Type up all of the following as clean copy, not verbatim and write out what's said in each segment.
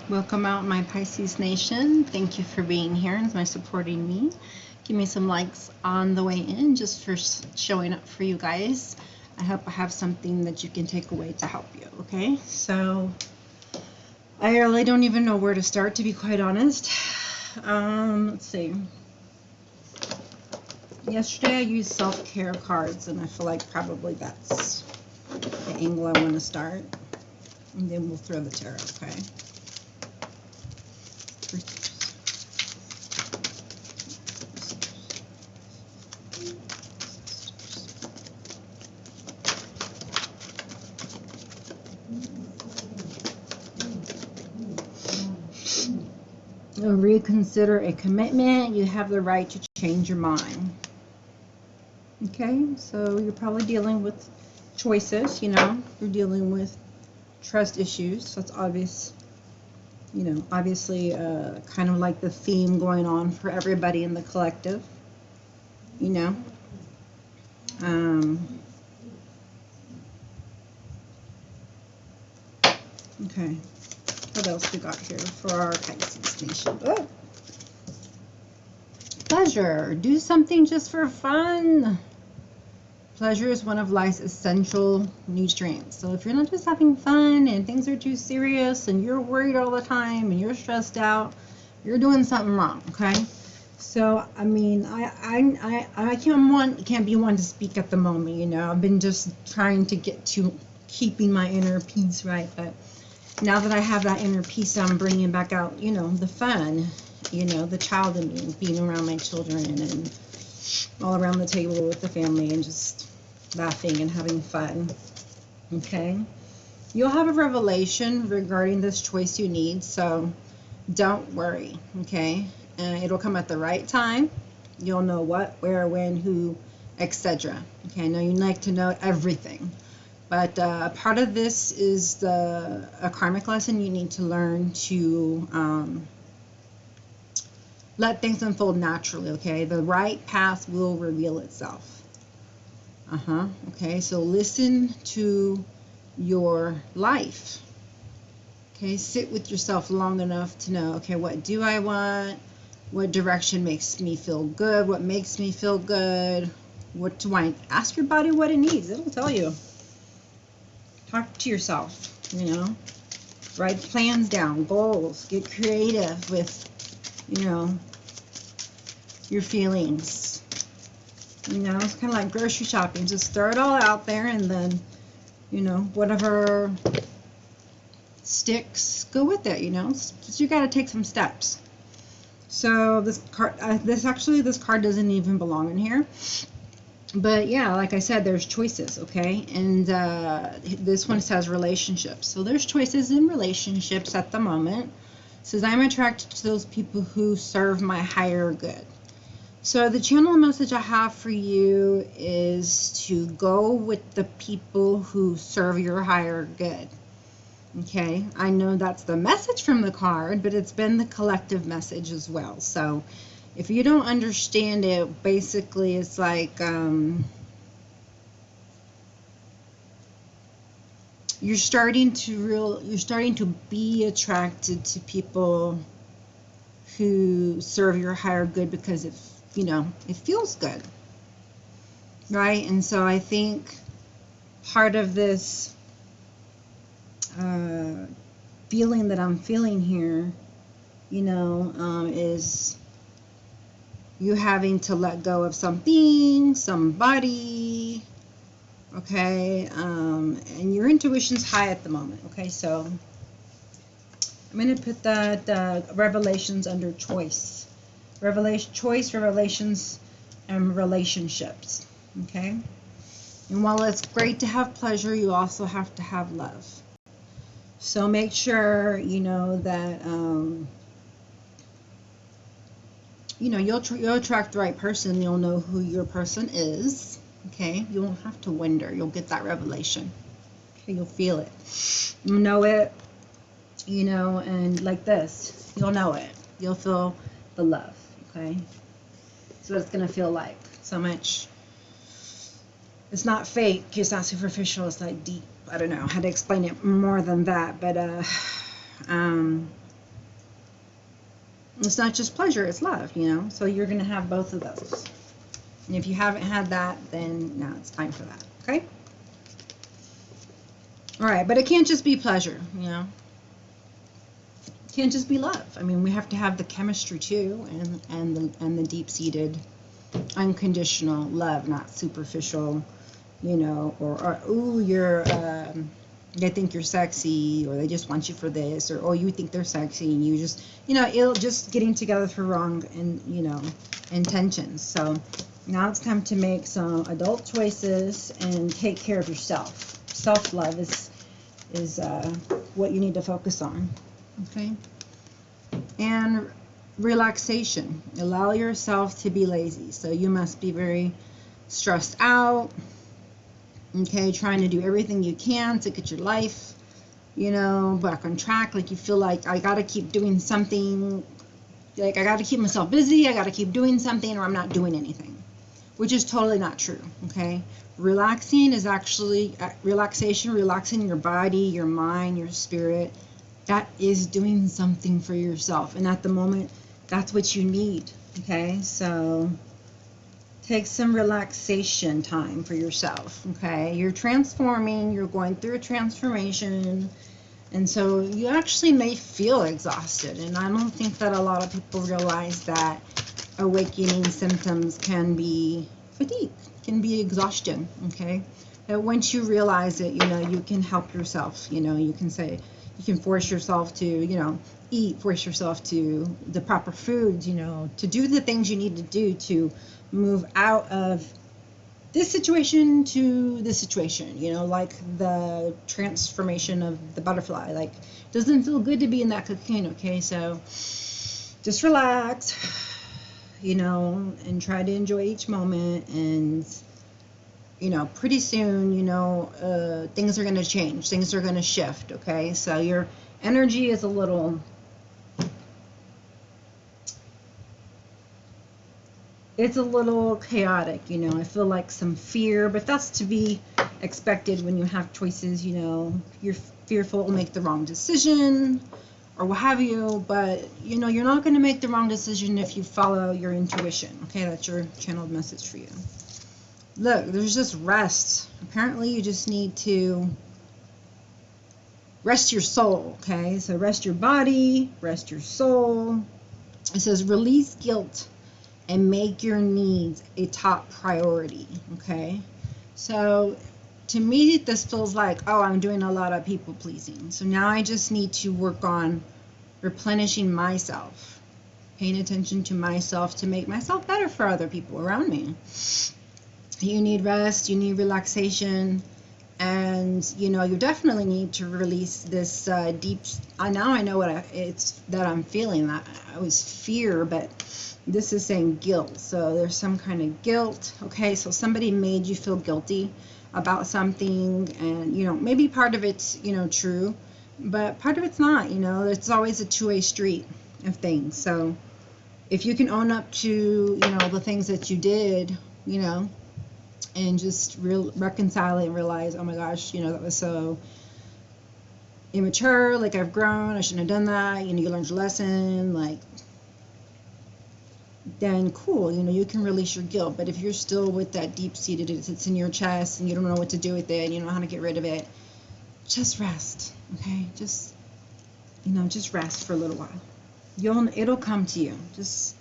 Welcome out, my Pisces Nation. Thank you for being here and my supporting me. Give me some likes on the way in just for showing up for you guys. I hope I have something that you can take away to help you, okay? So I really don't even know where to start, to be quite honest. Let's see. Yesterday I used self-care cards, and I feel like probably that's the angle I want to start. And then we'll throw the tarot, okay? Reconsider a commitment. You have the right to change your mind. Okay, so you're probably dealing with choices, you're dealing with trust issues. That's obvious, obviously kind of like the theme going on for everybody in the collective, Okay, what else we got here for our Pisces Nation? Oh. Pleasure. Do something just for fun. Pleasure is one of life's essential nutrients. So if you're not just having fun and things are too serious and you're worried all the time and you're stressed out, you're doing something wrong, okay? So, I mean, I can't be one to speak at the moment, I've been just trying to get to keeping my inner peace, right? But now that I have that inner peace, I'm bringing back out, the fun, the child in me, being around my children and all around the table with the family and just laughing and having fun. Okay, you'll have a revelation regarding this choice you need, so don't worry. Okay, it'll come at the right time. You'll know what, where, when, who, etc. Okay, I know you like to know everything, but part of this is a karmic lesson you need to learn to let things unfold naturally, okay? The right path will reveal itself. Okay, so listen to your life. Okay, sit with yourself long enough to know, okay, what do I want? What direction makes me feel good? What makes me feel good? What do I ask your body what it needs? It'll tell you. Talk to yourself, Write plans down, goals, get creative with your feelings. It's kind of like grocery shopping. Just throw it all out there and then, whatever sticks, go with it, Just, you got to take some steps. So this card, this card doesn't even belong in here. But yeah, like I said, there's choices, okay? And this one says relationships. So there's choices in relationships at the moment. It says, I'm attracted to those people who serve my higher good. So the channel message I have for you is to go with the people who serve your higher good. Okay, I know that's the message from the card, but it's been the collective message as well. So if you don't understand it, basically it's like you're starting to be attracted to people who serve your higher good because it feels good, right? And so I think part of this feeling that I'm feeling here, is you having to let go of something, somebody, okay? And your intuition's high at the moment, okay? So I'm going to put that revelations under choice. Choice, revelations, and relationships, okay? And while it's great to have pleasure, you also have to have love. So make sure, that, you'll attract the right person. You'll know who your person is, okay? You won't have to wonder. You'll get that revelation. Okay, you'll feel it. You'll know it, and like this, you'll know it. You'll feel the love, okay? So it's going to feel like so much. It's not fake. It's not superficial. It's like deep. I don't know how to explain it more than that, but It's not just pleasure, it's love, you know? So you're going to have both of those. And if you haven't had that, then now it's time for that, okay? All right, but it can't just be pleasure, you know? It can't just be love. I mean, we have to have the chemistry too, and the deep-seated, unconditional love, not superficial, you know, or ooh, they think you're sexy, or they just want you for this, or oh, you think they're sexy, and you just, you know, it'll just getting together for wrong and, you know, intentions. So now it's time to make some adult choices and take care of yourself. Self-love is what you need to focus on, okay? And relaxation. Allow yourself to be lazy. So you must be very stressed out, okay, trying to do everything you can to get your life, you know, back on track. Like you feel like I got to keep doing something, like I got to keep myself busy, I got to keep doing something, or I'm not doing anything, which is totally not true, okay? Relaxing is actually, relaxing your body, your mind, your spirit, that is doing something for yourself. And at the moment, that's what you need, okay? So take some relaxation time for yourself, okay? You're transforming, you're going through a transformation, and so you actually may feel exhausted. And I don't think that a lot of people realize that awakening symptoms can be fatigue, can be exhaustion, okay? That once you realize it, you know, you can help yourself, you know, you can say, you can force yourself to, you know, eat, force yourself to the proper foods, you know, to do the things you need to do to move out of this situation to this situation, you know, like the transformation of the butterfly. Like, doesn't feel good to be in that cocoon, okay? So just relax, you know, and try to enjoy each moment. And, you know, pretty soon, you know, things are going to change. Things are going to shift, okay? So your energy is a little... it's a little chaotic, you know. I feel like some fear, but that's to be expected when you have choices, you know. You're fearful to make the wrong decision or what have you, but, you know, you're not going to make the wrong decision if you follow your intuition, okay? That's your channeled message for you. Look, there's just rest. Apparently, you just need to rest your soul, okay? So rest your body, rest your soul. It says release guilt and make your needs a top priority, okay? So to me, this feels like, oh, I'm doing a lot of people pleasing. So now I just need to work on replenishing myself, paying attention to myself to make myself better for other people around me. You need rest, you need relaxation, and, you know, you definitely need to release this deep, now I know what it's that I'm feeling. That I was fear, but this is saying guilt. So there's some kind of guilt, okay? So somebody made you feel guilty about something, and, you know, maybe part of it's, you know, true, but part of it's not, you know. It's always a two-way street of things. So if you can own up to, you know, the things that you did, you know, and just reconcile it and realize, oh my gosh, you know, that was so immature, like I've grown, I shouldn't have done that, you know, you learned your lesson, like, then cool, you know, you can release your guilt. But if you're still with that deep-seated, it's in your chest and you don't know what to do with it and you don't know how to get rid of it, just rest, okay? Just, you know, just rest for a little while. It'll come to you. Just,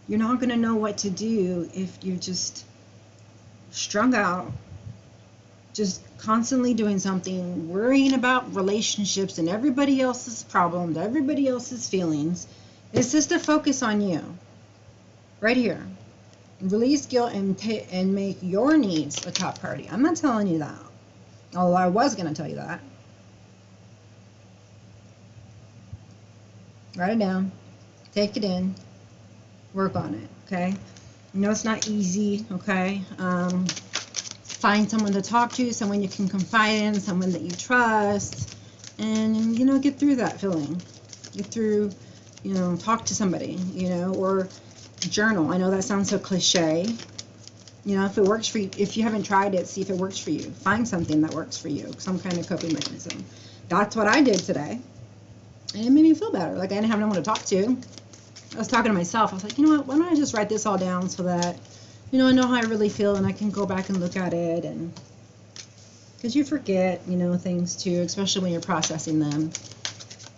you're not going to know what to do if you're just strung out, just constantly doing something, worrying about relationships and everybody else's problems, everybody else's feelings. It's just to focus on you, right here. Release guilt and make your needs a top priority. I'm not telling you that, although I was going to tell you that. Write it down, take it in, work on it, okay? You know, it's not easy, okay? Find someone to talk to, someone you can confide in, someone that you trust, and, you know, get through that feeling. Get through, you know, talk to somebody, you know, or journal. I know that sounds so cliche. You know, if it works for you, if you haven't tried it, see if it works for you. Find something that works for you, some kind of coping mechanism. That's what I did today. And it made me feel better. Like I didn't have no one to talk to. I was talking to myself. I was like, you know what? Why don't I just write this all down so that, you know, I know how I really feel and I can go back and look at it. And because you forget, you know, things too, especially when you're processing them.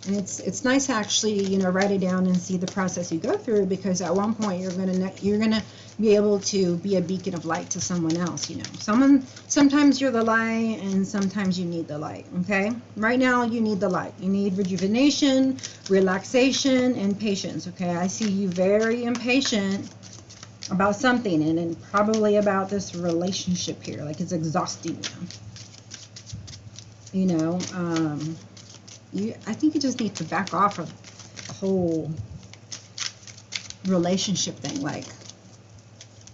And it's nice to actually, you know, write it down and see the process you go through, because at one point you're gonna be able to be a beacon of light to someone else. You know, sometimes you're the light and sometimes you need the light. Okay, right now you need the light. You need rejuvenation, relaxation, and patience. Okay, I see you very impatient about something, and probably about this relationship here. Like it's exhausting you. You know. I think you just need to back off of the whole relationship thing. Like,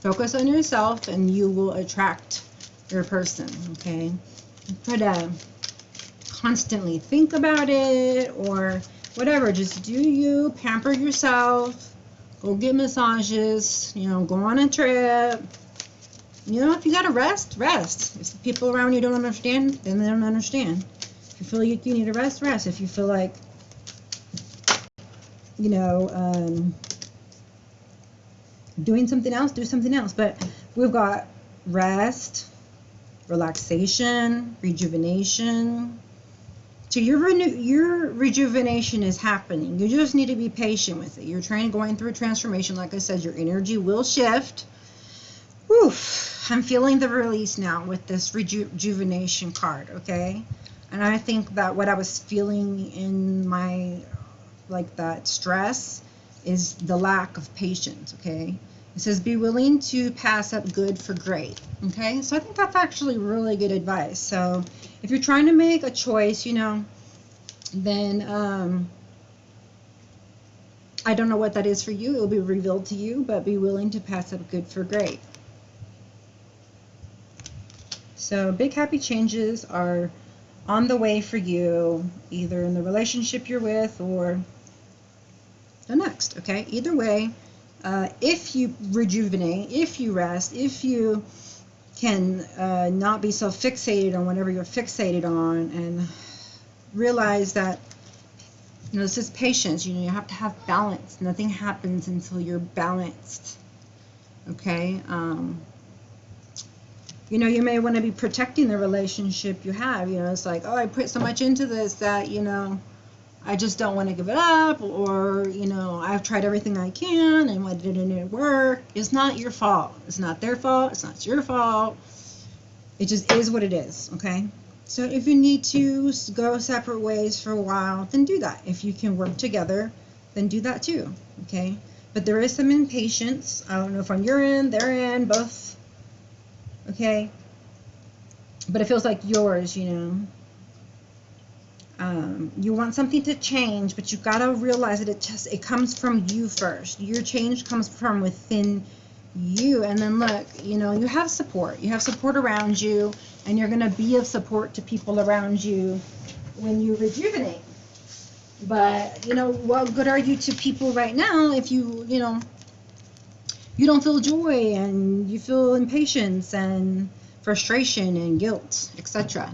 focus on yourself and you will attract your person, okay? Try to constantly think about it or whatever. Just do you, pamper yourself, go get massages, you know, go on a trip. You know, if you gotta rest. If the people around you don't understand, then they don't understand. If you feel like you need to rest. If you feel like, you know, doing something else, do something else. But we've got rest, relaxation, rejuvenation. So your rejuvenation is happening. You just need to be patient with it. You're going through a transformation. Like I said, your energy will shift. Oof, I'm feeling the release now with this rejuvenation card, okay? And I think that what I was feeling in my, like that stress, is the lack of patience, okay? It says be willing to pass up good for great, okay? So I think that's actually really good advice. So if you're trying to make a choice, you know, then I don't know what that is for you. It will be revealed to you, but be willing to pass up good for great. So big happy changes are on the way for you, either in the relationship you're with or the next, okay? Either way, if you rejuvenate, if you rest, if you can not be so fixated on whatever you're fixated on, and realize that, you know, this is patience. You know, you have to have balance. Nothing happens until you're balanced, okay? You know, you may want to be protecting the relationship you have. You know, it's like, oh, I put so much into this that, you know, I just don't want to give it up, or, you know, I've tried everything I can and why didn't it work? It's not your fault. It's not their fault. It's not your fault. It just is what it is, okay? So if you need to go separate ways for a while, then do that. If you can work together, then do that too, okay? But there is some impatience. I don't know if on your end, their end, both. Okay, but it feels like yours, you know. You want something to change, but you gotta realize that it comes from you first. Your change comes from within you, and then look, you know, you have support. You have support around you, and you're gonna be of support to people around you when you rejuvenate. But you know, what good are you to people right now if you know, you don't feel joy and you feel impatience and frustration and guilt, etc.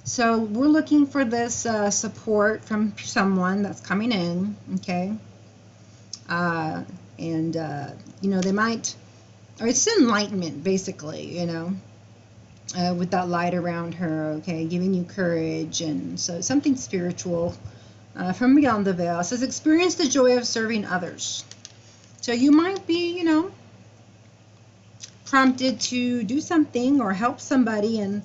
So we're looking for this support from someone that's coming in, okay? You know, they might, or it's enlightenment basically, you know, with that light around her, okay, giving you courage, and so something spiritual from beyond the veil. It says experience the joy of serving others. So you might be, you know, prompted to do something or help somebody, and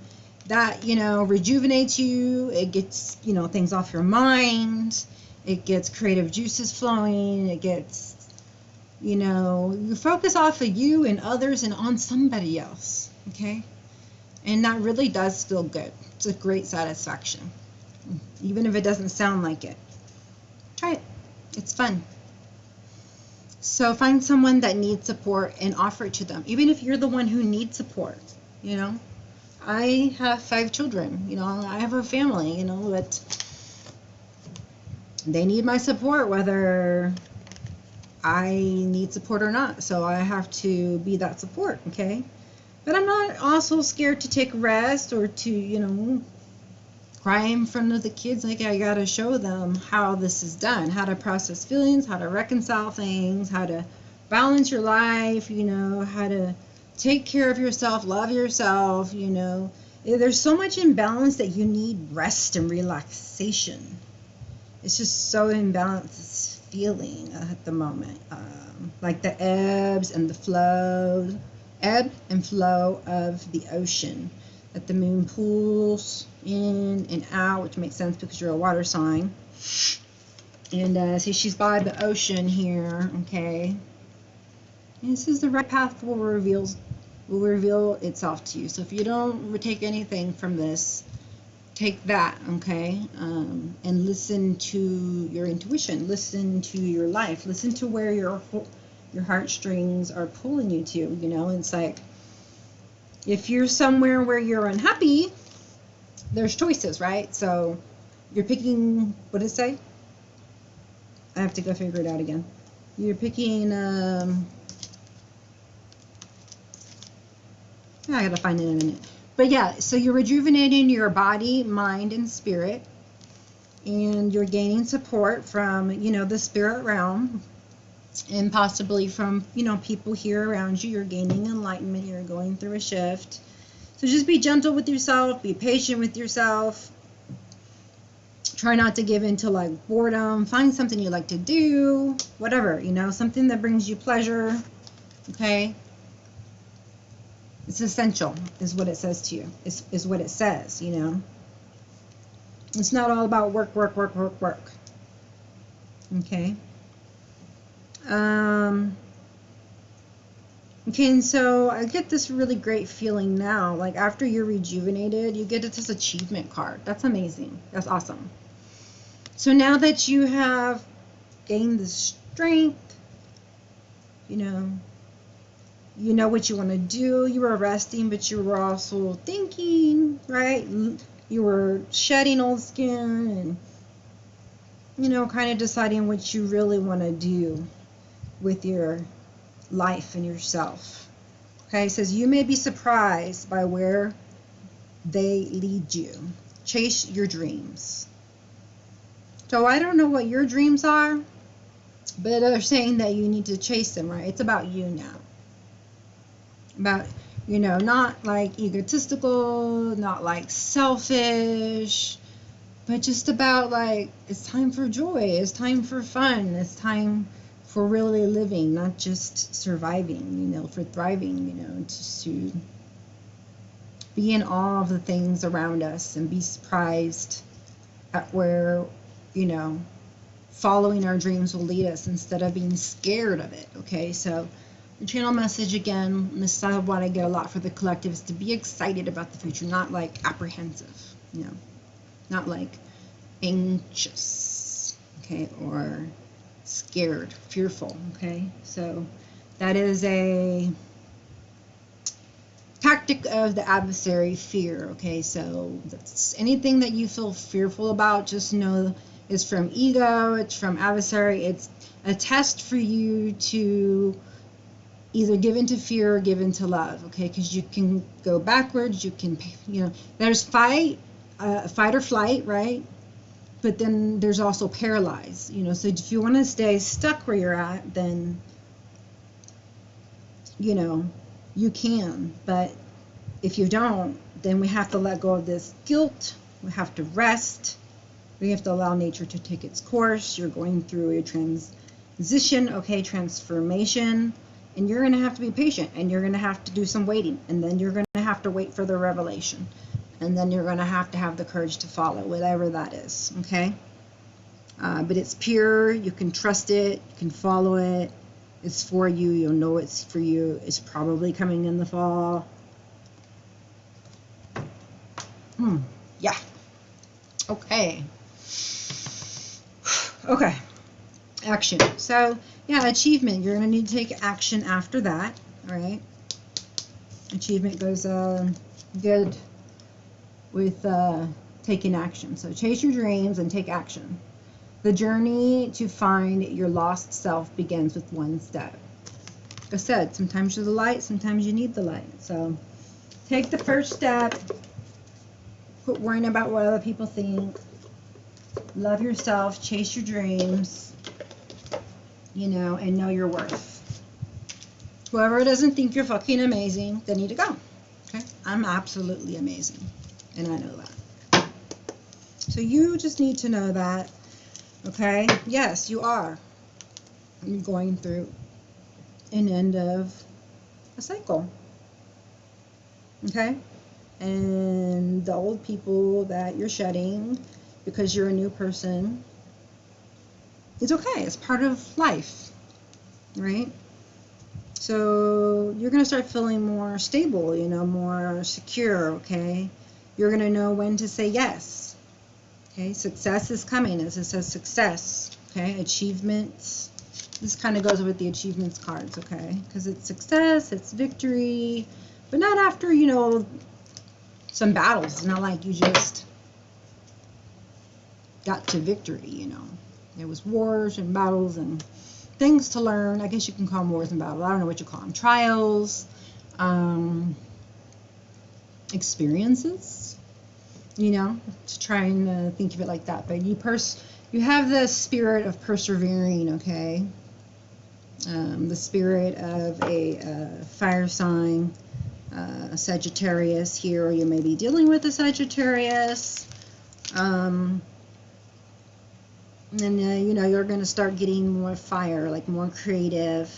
that, you know, rejuvenates you. It gets, you know, things off your mind. It gets creative juices flowing. It gets, you know, you focus off of you and others and on somebody else, okay? And that really does feel good. It's a great satisfaction, even if it doesn't sound like it. Try it. It's fun. So find someone that needs support and offer it to them, even if you're the one who needs support, you know. I have 5 children, you know, I have a family, you know, but they need my support whether I need support or not. So I have to be that support, okay? But I'm not also scared to take rest or to, you know, cry in front of the kids. Like, I gotta show them how this is done, how to process feelings, how to reconcile things, how to balance your life, you know, how to take care of yourself, love yourself, you know. There's so much imbalance that you need rest and relaxation. It's just so imbalanced feeling at the moment. Like the ebb and flow of the ocean. That the moon pulls in and out, which makes sense because you're a water sign. And see, she's by the ocean here, okay? And this is the right path will reveal itself to you. So if you don't take anything from this, take that, okay? And listen to your intuition, listen to your life, listen to where your heartstrings are pulling you to, you know? It's like, if you're somewhere where you're unhappy, there's choices, right? So you're picking, what did it say? I have to go figure it out again. You're picking, I gotta find it in a minute. But yeah, so you're rejuvenating your body, mind, and spirit. And you're gaining support from, you know, the spirit realm. And possibly from, you know, people here around you. You're gaining enlightenment. You're going through a shift. So just be gentle with yourself. Be patient with yourself. Try not to give into like boredom. Find something you like to do. Whatever, you know, something that brings you pleasure. Okay? It's essential, is what it says to you. Is what it says, you know. It's not all about work. Okay? Okay, and so I get this really great feeling now. Like, after you're rejuvenated, you get this achievement card. That's amazing. That's awesome. So now that you have gained the strength, you know what you want to do. You were resting, but you were also thinking, right? You were shedding old skin and, you know, kind of deciding what you really want to do with your life and yourself. Okay, it says you may be surprised by where they lead you. Chase your dreams. So I don't know what your dreams are, but they're saying that you need to chase them, right? It's about you now. About, you know, not like egotistical, not like selfish, but just about like, it's time for joy, it's time for fun, it's time for really living, not just surviving, you know, for thriving, you know, just to be in awe of the things around us and be surprised at where, you know, following our dreams will lead us instead of being scared of it. Okay, so the channel message again, this is what I get a lot for the collective, is to be excited about the future, not like apprehensive, you know, not like anxious, okay, or scared, fearful, okay? So that is a tactic of the adversary, fear, okay? So that's anything that you feel fearful about, just know it's from ego, it's from adversary, it's a test for you to either give into fear or give into love, okay? Because you can go backwards, you can, you know, there's fight or flight, right? But then there's also paralyzed, you know. So if you want to stay stuck where you're at, then, you know, you can. But if you don't, then we have to let go of this guilt. We have to rest. We have to allow nature to take its course. You're going through a transition, okay, transformation. And you're going to have to be patient. And you're going to have to do some waiting. And then you're going to have to wait for the revelation. And then you're going to have the courage to follow, whatever that is, okay? But it's pure. You can trust it. You can follow it. It's for you. You'll know it's for you. It's probably coming in the fall. Yeah. Okay. Okay. Action. So, yeah, achievement. You're going to need to take action after that, all right? Achievement goes good with taking action. So chase your dreams and take action. The journey to find your lost self begins with one step. Like I said, sometimes you're the light, sometimes you need the light. So take the first step Quit worrying about what other people think. Love yourself, chase your dreams, you know, and know your worth. Whoever doesn't think you're fucking amazing, they need to go. Okay? I'm absolutely amazing, and I know that. So you just need to know that, okay? Yes, you are. You're going through an end of a cycle, okay? And the old people that you're shedding because you're a new person, it's okay. It's part of life, right? So you're going to start feeling more stable, you know, more secure, okay? You're going to know when to say yes, okay? Success is coming, as it says success, okay? Achievements. This kind of goes with the achievements cards, okay? Because it's success, it's victory, but not after, you know, some battles. It's not like you just got to victory, you know. There was wars and battles and things to learn. I guess you can call them wars and battles. I don't know what you call them. Trials, experiences, you know, to try and think of it like that. But you have the spirit of persevering, okay? The spirit of a fire sign, Sagittarius here, or you may be dealing with a Sagittarius. And you know, you're going to start getting more fire, like more creative.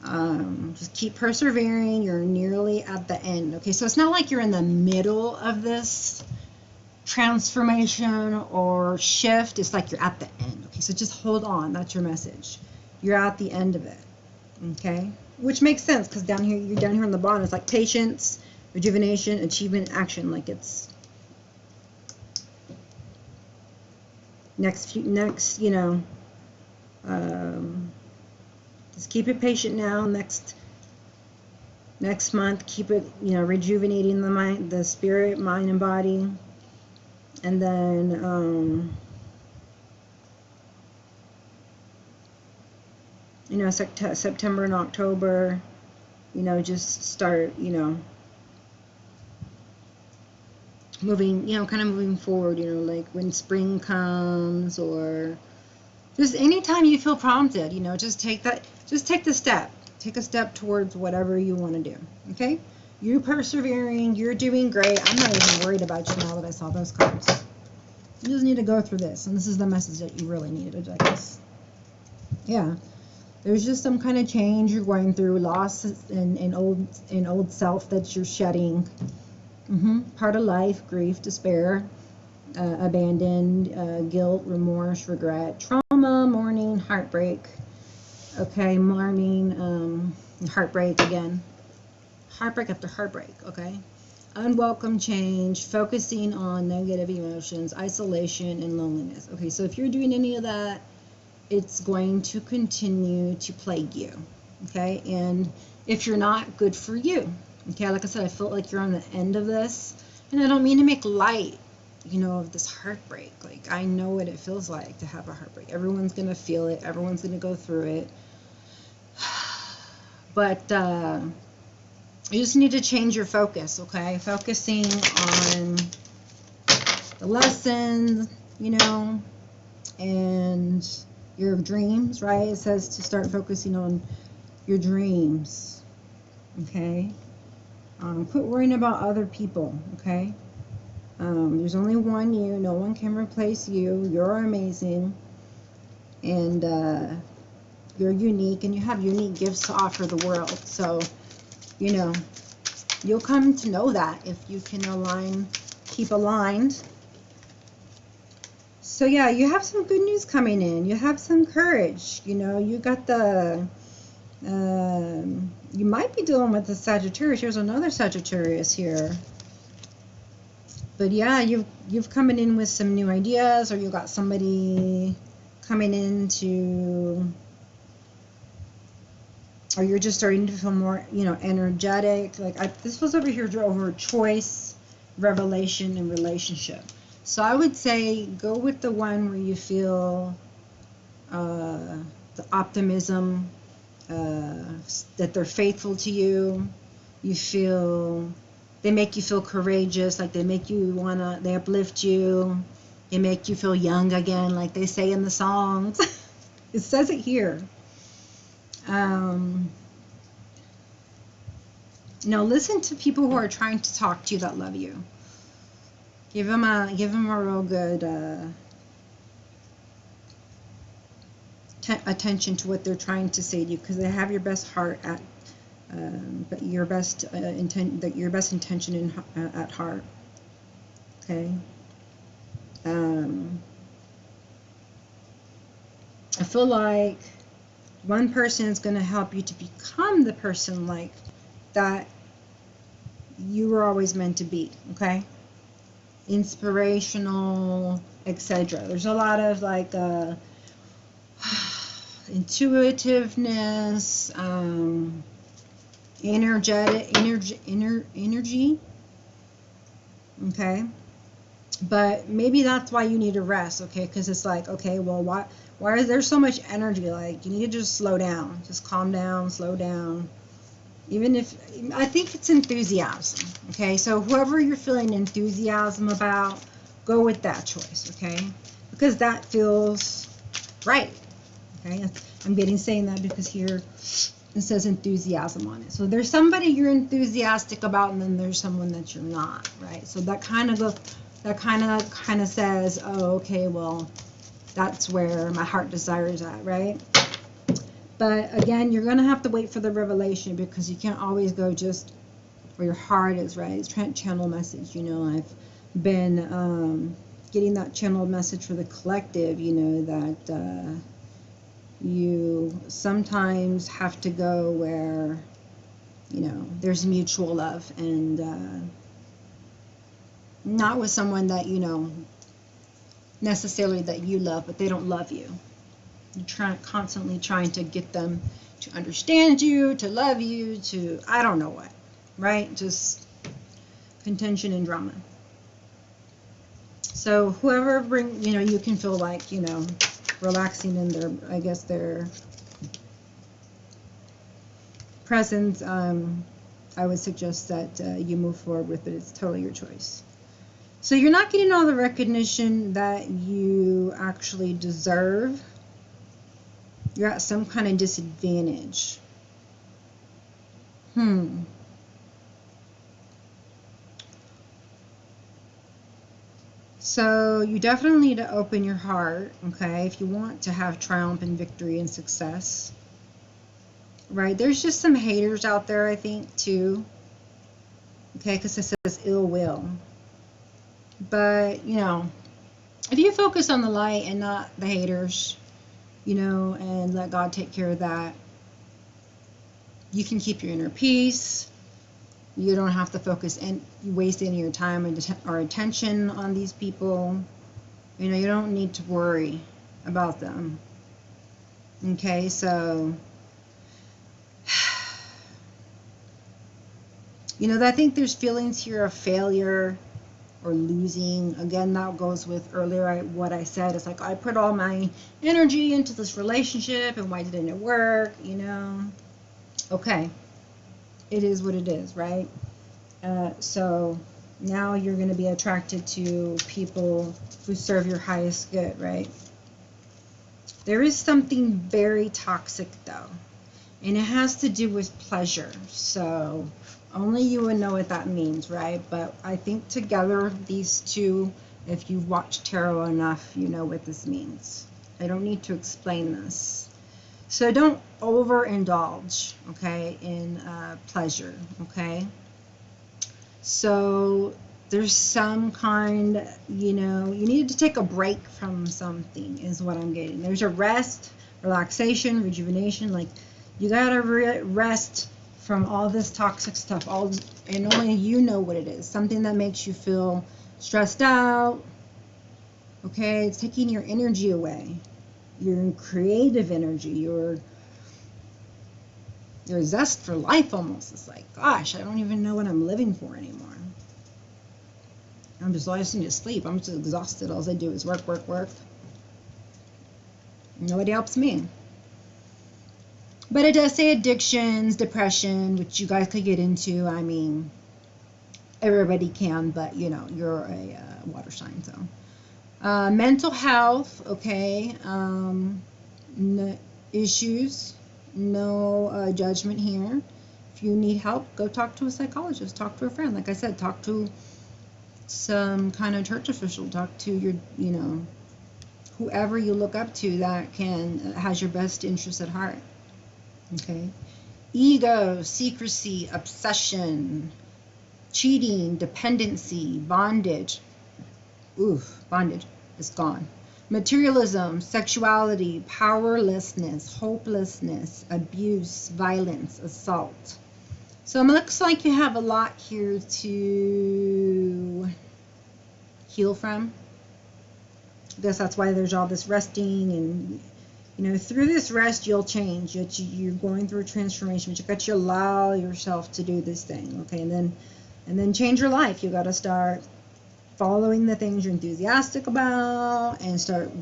Just keep persevering. You're nearly at the end. Okay, so it's not like you're in the middle of this transformation or shift. It's like you're at the end. Okay, so just hold on. That's your message. You're at the end of it. Okay, which makes sense because down here, you're down here on the bottom. It's like patience, rejuvenation, achievement, action. Like it's next, you know, just keep it patient now. Next month, keep it, you know, rejuvenating the mind, the spirit, mind, and body. And then, you know, September and October, you know, just start, you know, moving, you know, kind of moving forward, you know, like when spring comes, or just anytime you feel prompted, you know, just take the step. Take a step towards whatever you want to do, okay? You're persevering. You're doing great. I'm not even worried about you now that I saw those cards. You just need to go through this, and this is the message that you really needed, I guess. Yeah. There's just some kind of change you're going through, loss and old self that you're shedding. Part of life, grief, despair, abandoned, guilt, remorse, regret, trauma, mourning, heartbreak. Okay, mourning, heartbreak again. Heartbreak after heartbreak, okay? Unwelcome change, focusing on negative emotions, isolation, and loneliness. Okay, so if you're doing any of that, it's going to continue to plague you, okay? And if you're not, good for you, okay? Like I said, I feel like you're on the end of this, and I don't mean to make light, you know, of this heartbreak. Like, I know what it feels like to have a heartbreak. Everyone's going to feel it. Everyone's going to go through it. But you just need to change your focus, okay? Focusing on the lessons, you know, and your dreams, right? It says to start focusing on your dreams, okay? Quit worrying about other people, okay? There's only one you. No one can replace you. You're amazing. And you're unique, and you have unique gifts to offer the world. So, you know, you'll come to know that if you can keep aligned. So yeah, you have some good news coming in. You have some courage. You know, you got the, you might be dealing with the Sagittarius. There's another Sagittarius here. But yeah, you've coming in with some new ideas, or you got somebody coming in to, or you're just starting to feel more, you know, energetic. Like this was over here over choice, revelation, and relationship. So I would say go with the one where you feel the optimism, that they're faithful to you. You feel They make you feel courageous, like they make you they uplift you. They make you feel young again, like they say in the songs. It says it here. Now listen to people who are trying to talk to you that love you. Give them a real good attention to what they're trying to say to you, because they have your best heart at but your best intention at heart. Okay. I feel like one person is going to help you to become the person like that you were always meant to be. Okay. Inspirational, etc. There's a lot of like intuitiveness, energy. Okay. But maybe that's why you need to rest, okay? Because it's like, okay, well, why is there so much energy? Like, you need to just slow down. Just calm down, slow down. Even if, I think it's enthusiasm, okay? So whoever you're feeling enthusiasm about, go with that choice, okay? Because that feels right, okay? I'm saying that because here it says enthusiasm on it. So there's somebody you're enthusiastic about, and then there's someone that you're not, right? So that kind of says, oh, okay, well, that's where my heart desire is at, right? But again, you're going to have to wait for the revelation, because you can't always go just where your heart is, right? It's channel message. You know, I've been getting that channeled message for the collective, you know, that you sometimes have to go where, you know, there's mutual love, and not with someone that, you know, necessarily that you love, but they don't love you. You're constantly trying to get them to understand you, to love you, to, I don't know what, right? Just contention and drama. So whoever you know, you can feel like, you know, relaxing in their, I guess, their presence, I would suggest that you move forward with it. It's totally your choice. So you're not getting all the recognition that you actually deserve. You're at some kind of disadvantage. So you definitely need to open your heart, okay, if you want to have triumph and victory and success. Right? There's just some haters out there, I think, too. Okay, because it says ill will. But, you know, if you focus on the light and not the haters, you know, and let God take care of that, you can keep your inner peace. You don't have to focus and waste any of your time or attention on these people. You know, you don't need to worry about them. Okay, so, you know, I think there's feelings here of failure or losing. Again, that goes with earlier what I said. It's like, I put all my energy into this relationship, and why didn't it work, you know? Okay, it is what it is, right? So now you're going to be attracted to people who serve your highest good, right? There is something very toxic, though, and it has to do with pleasure. So only you would know what that means, right? But I think together, these two, if you've watched tarot enough, you know what this means. I don't need to explain this. So don't overindulge, okay, in pleasure, okay? So there's some kind, you know, you need to take a break from something is what I'm getting. There's a rest, relaxation, rejuvenation. Like, you gotta rest from all this toxic stuff, and only you know what it is. Something that makes you feel stressed out, okay? It's taking your energy away, your creative energy, your zest for life almost. It's like, gosh, I don't even know what I'm living for anymore. I just need to sleep. I'm just exhausted. All I do is work, work, work. Nobody helps me. But it does say addictions, depression, which you guys could get into. I mean, everybody can, but you know, you're a water sign, so. Mental health, okay. No issues, no judgment here. If you need help, go talk to a psychologist, talk to a friend. Like I said, talk to some kind of church official, talk to your, you know, whoever you look up to that has your best interest at heart. Okay. Ego, secrecy, obsession, cheating, dependency, bondage. Oof, bondage is gone. Materialism, sexuality, powerlessness, hopelessness, abuse, violence, assault. So it looks like you have a lot here to heal from. I guess that's why there's all this resting, and you know, through this rest you'll change. You're going through a transformation, but you got to allow yourself to do this thing, okay? And then change your life. You got to start following the things you're enthusiastic about and start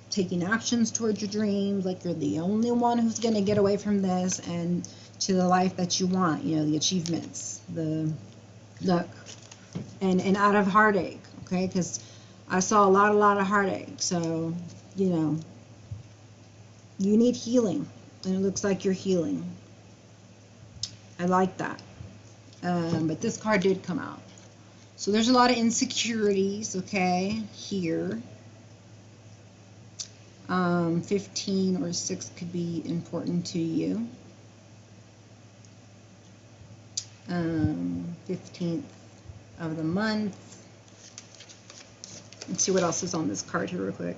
taking actions towards your dreams. Like you're the only one who's going to get away from this and to the life that you want, you know, the achievements, the luck, and out of heartache, okay? Because I saw a lot of heartache. So, you know, you need healing, and it looks like you're healing. I like that. But this card did come out. So there's a lot of insecurities, okay, here. 15 or 6 could be important to you. 15th of the month. Let's see what else is on this card here real quick.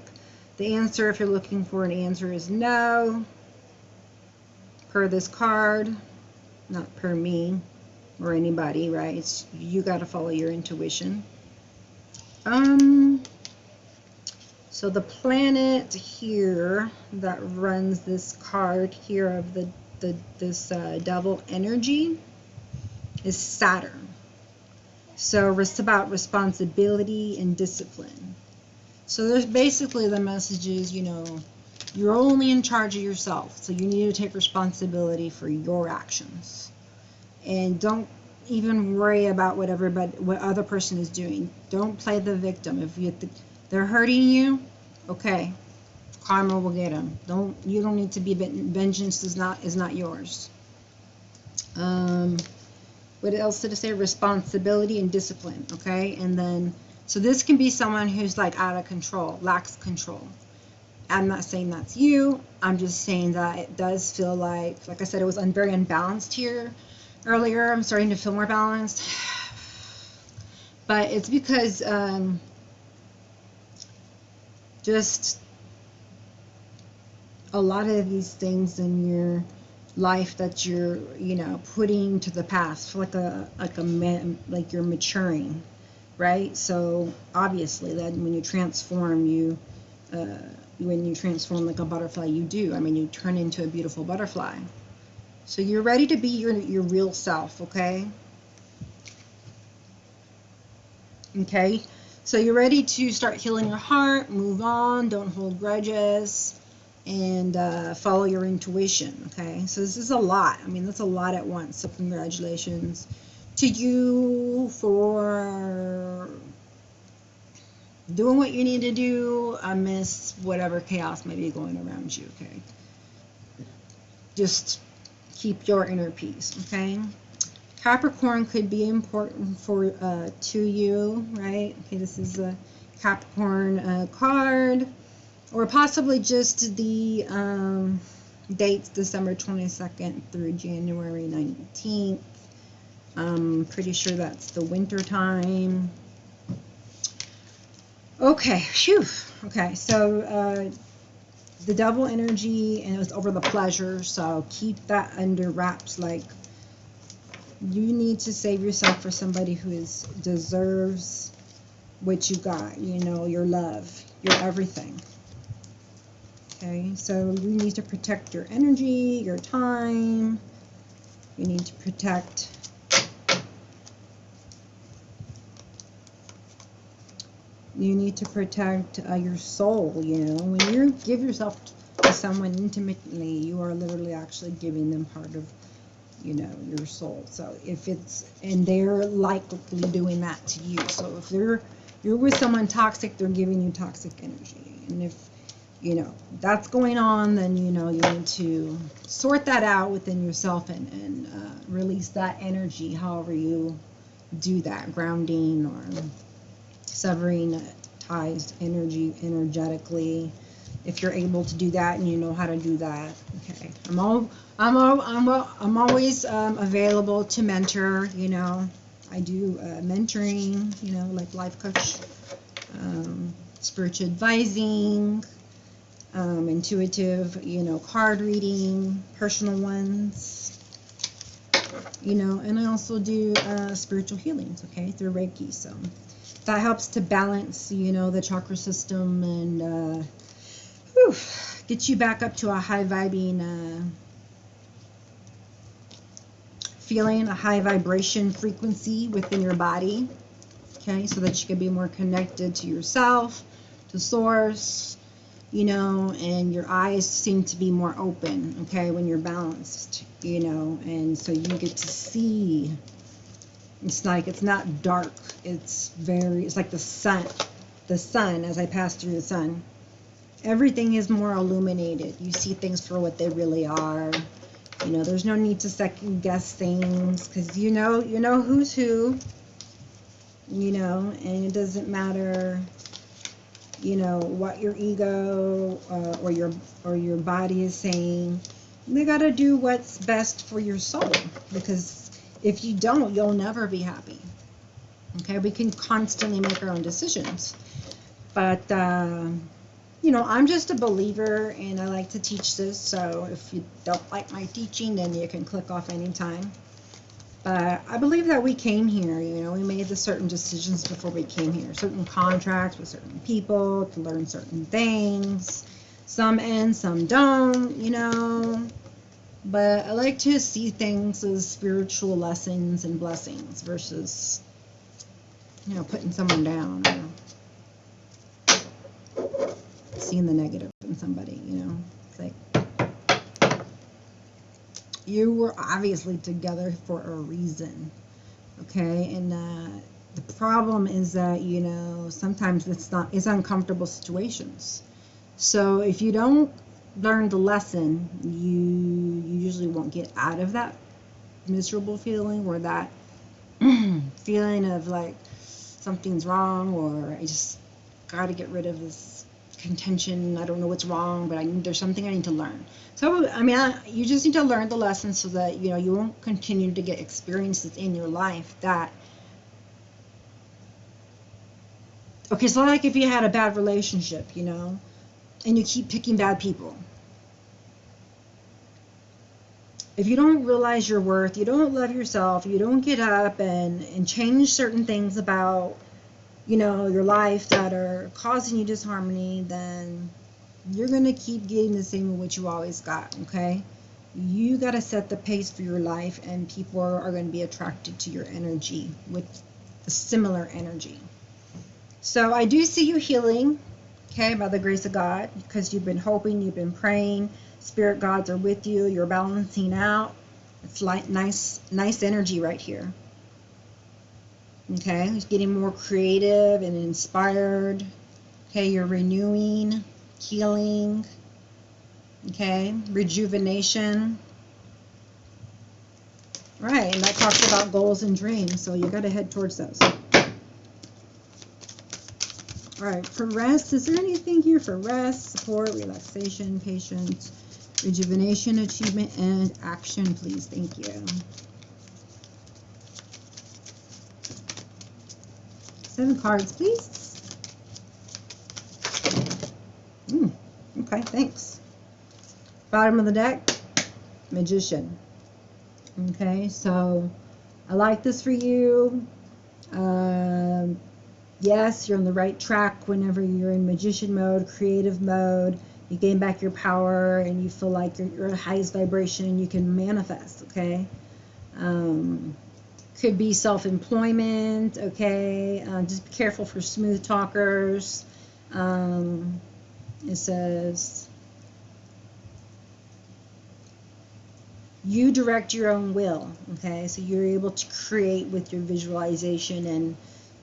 The answer, if you're looking for an answer, is no. Per this card, not per me or anybody, right? It's, you got to follow your intuition. So the planet here that runs this card here of this double energy is Saturn. So it's about responsibility and discipline. So there's basically the message is, you know, you're only in charge of yourself. So you need to take responsibility for your actions. And don't even worry about what other person is doing. Don't play the victim. If they're hurting you, okay, karma will get them. You don't need to be vengeance is not yours. What else did it say? Responsibility and discipline, okay? And then, so this can be someone who's like out of control, lacks control. I'm not saying that's you. I'm just saying that it does feel like I said, it was very unbalanced here earlier. I'm starting to feel more balanced. But it's because just a lot of these things in your life that you're, you know, putting to the past, like you're maturing, right? So obviously that when you transform, when you transform like a butterfly, you do. I mean, you turn into a beautiful butterfly. So you're ready to be your real self, okay? Okay, so you're ready to start healing your heart, move on, don't hold grudges, and follow your intuition, okay? So this is a lot. I mean, that's a lot at once. So congratulations to you for doing what you need to do amidst whatever chaos may be going around you, okay? Just keep your inner peace, okay? Capricorn could be important to you, right? Okay, this is a Capricorn card. Or possibly just the dates, December 22nd through January 19th. I'm pretty sure that's the winter time. Okay, phew. Okay, so the double energy, and it was over the pleasure, so keep that under wraps. Like, you need to save yourself for somebody who deserves what you got, you know, your love, your everything. Okay, so you need to protect your energy, your time. You need to protect your soul, you know. When you give yourself to someone intimately, you are literally actually giving them part of you know, your soul. So if it's, and they're likely doing that to you. So if you're with someone toxic, they're giving you toxic energy. And if, you know, that's going on, then, you know, you need to sort that out within yourself and release that energy, however you do that, grounding or severing ties energetically. If you're able to do that and you know how to do that, okay. I'm always available to mentor. You know, I do mentoring. You know, like life coach, spiritual advising, intuitive. You know, card reading, personal ones. You know, and I also do spiritual healings. Okay, through Reiki. So that helps to balance, you know, the chakra system and get you back up to a high vibing feeling, a high vibration frequency within your body, okay, so that you can be more connected to yourself, to source, you know, and your eyes seem to be more open, okay, when you're balanced, you know, and so you get to see. It's like, it's not dark, it's like the sun, as I pass through the sun. Everything is more illuminated. You see things for what they really are. You know, there's no need to second guess things, because you know who's who, you know, and it doesn't matter, you know, what your ego or your body is saying. They got to do what's best for your soul, because if you don't, you'll never be happy. Okay, we can constantly make our own decisions, but you know, I'm just a believer and I like to teach this, so if you don't like my teaching, then you can click off anytime. But I believe that we came here, you know, we made the certain decisions before we came here, certain contracts with certain people to learn certain things. Some end, some don't, you know. But I like to see things as spiritual lessons and blessings versus, you know, putting someone down or seeing the negative in somebody, you know. It's like, you were obviously together for a reason, okay? And the problem is that, you know, sometimes it's uncomfortable situations. So if you don't learn the lesson, you usually won't get out of that miserable feeling or that feeling of like something's wrong, or I just got to get rid of this contention. I don't know what's wrong, but there's something I need to learn. So I mean, you just need to learn the lesson so that, you know, you won't continue to get experiences in your life that, okay, so like if you had a bad relationship, you know, and you keep picking bad people. If you don't realize your worth, you don't love yourself, you don't get up and change certain things about, you know, your life that are causing you disharmony, then you're going to keep getting the same of what you always got, okay? You got to set the pace for your life, and people are going to be attracted to your energy with the similar energy. So I do see you healing, okay, by the grace of God, because you've been hoping, you've been praying. Spirit gods are with you. You're balancing out. It's like nice energy right here. Okay, you're getting more creative and inspired. Okay, you're renewing, healing. Okay, rejuvenation. Right, and that talks about goals and dreams, so you got to head towards those. All right, for rest, is there anything here for rest, support, relaxation, patience, rejuvenation, achievement, and action, please? Thank you. 7 cards, please. Okay, thanks. Bottom of the deck, Magician. Okay, so I like this for you. Yes, you're on the right track whenever you're in magician mode, creative mode. You gain back your power and you feel like you're at highest vibration and you can manifest, okay? Could be self-employment, okay? Just be careful for smooth talkers. It says, You direct your own will, okay? So you're able to create with your visualization and,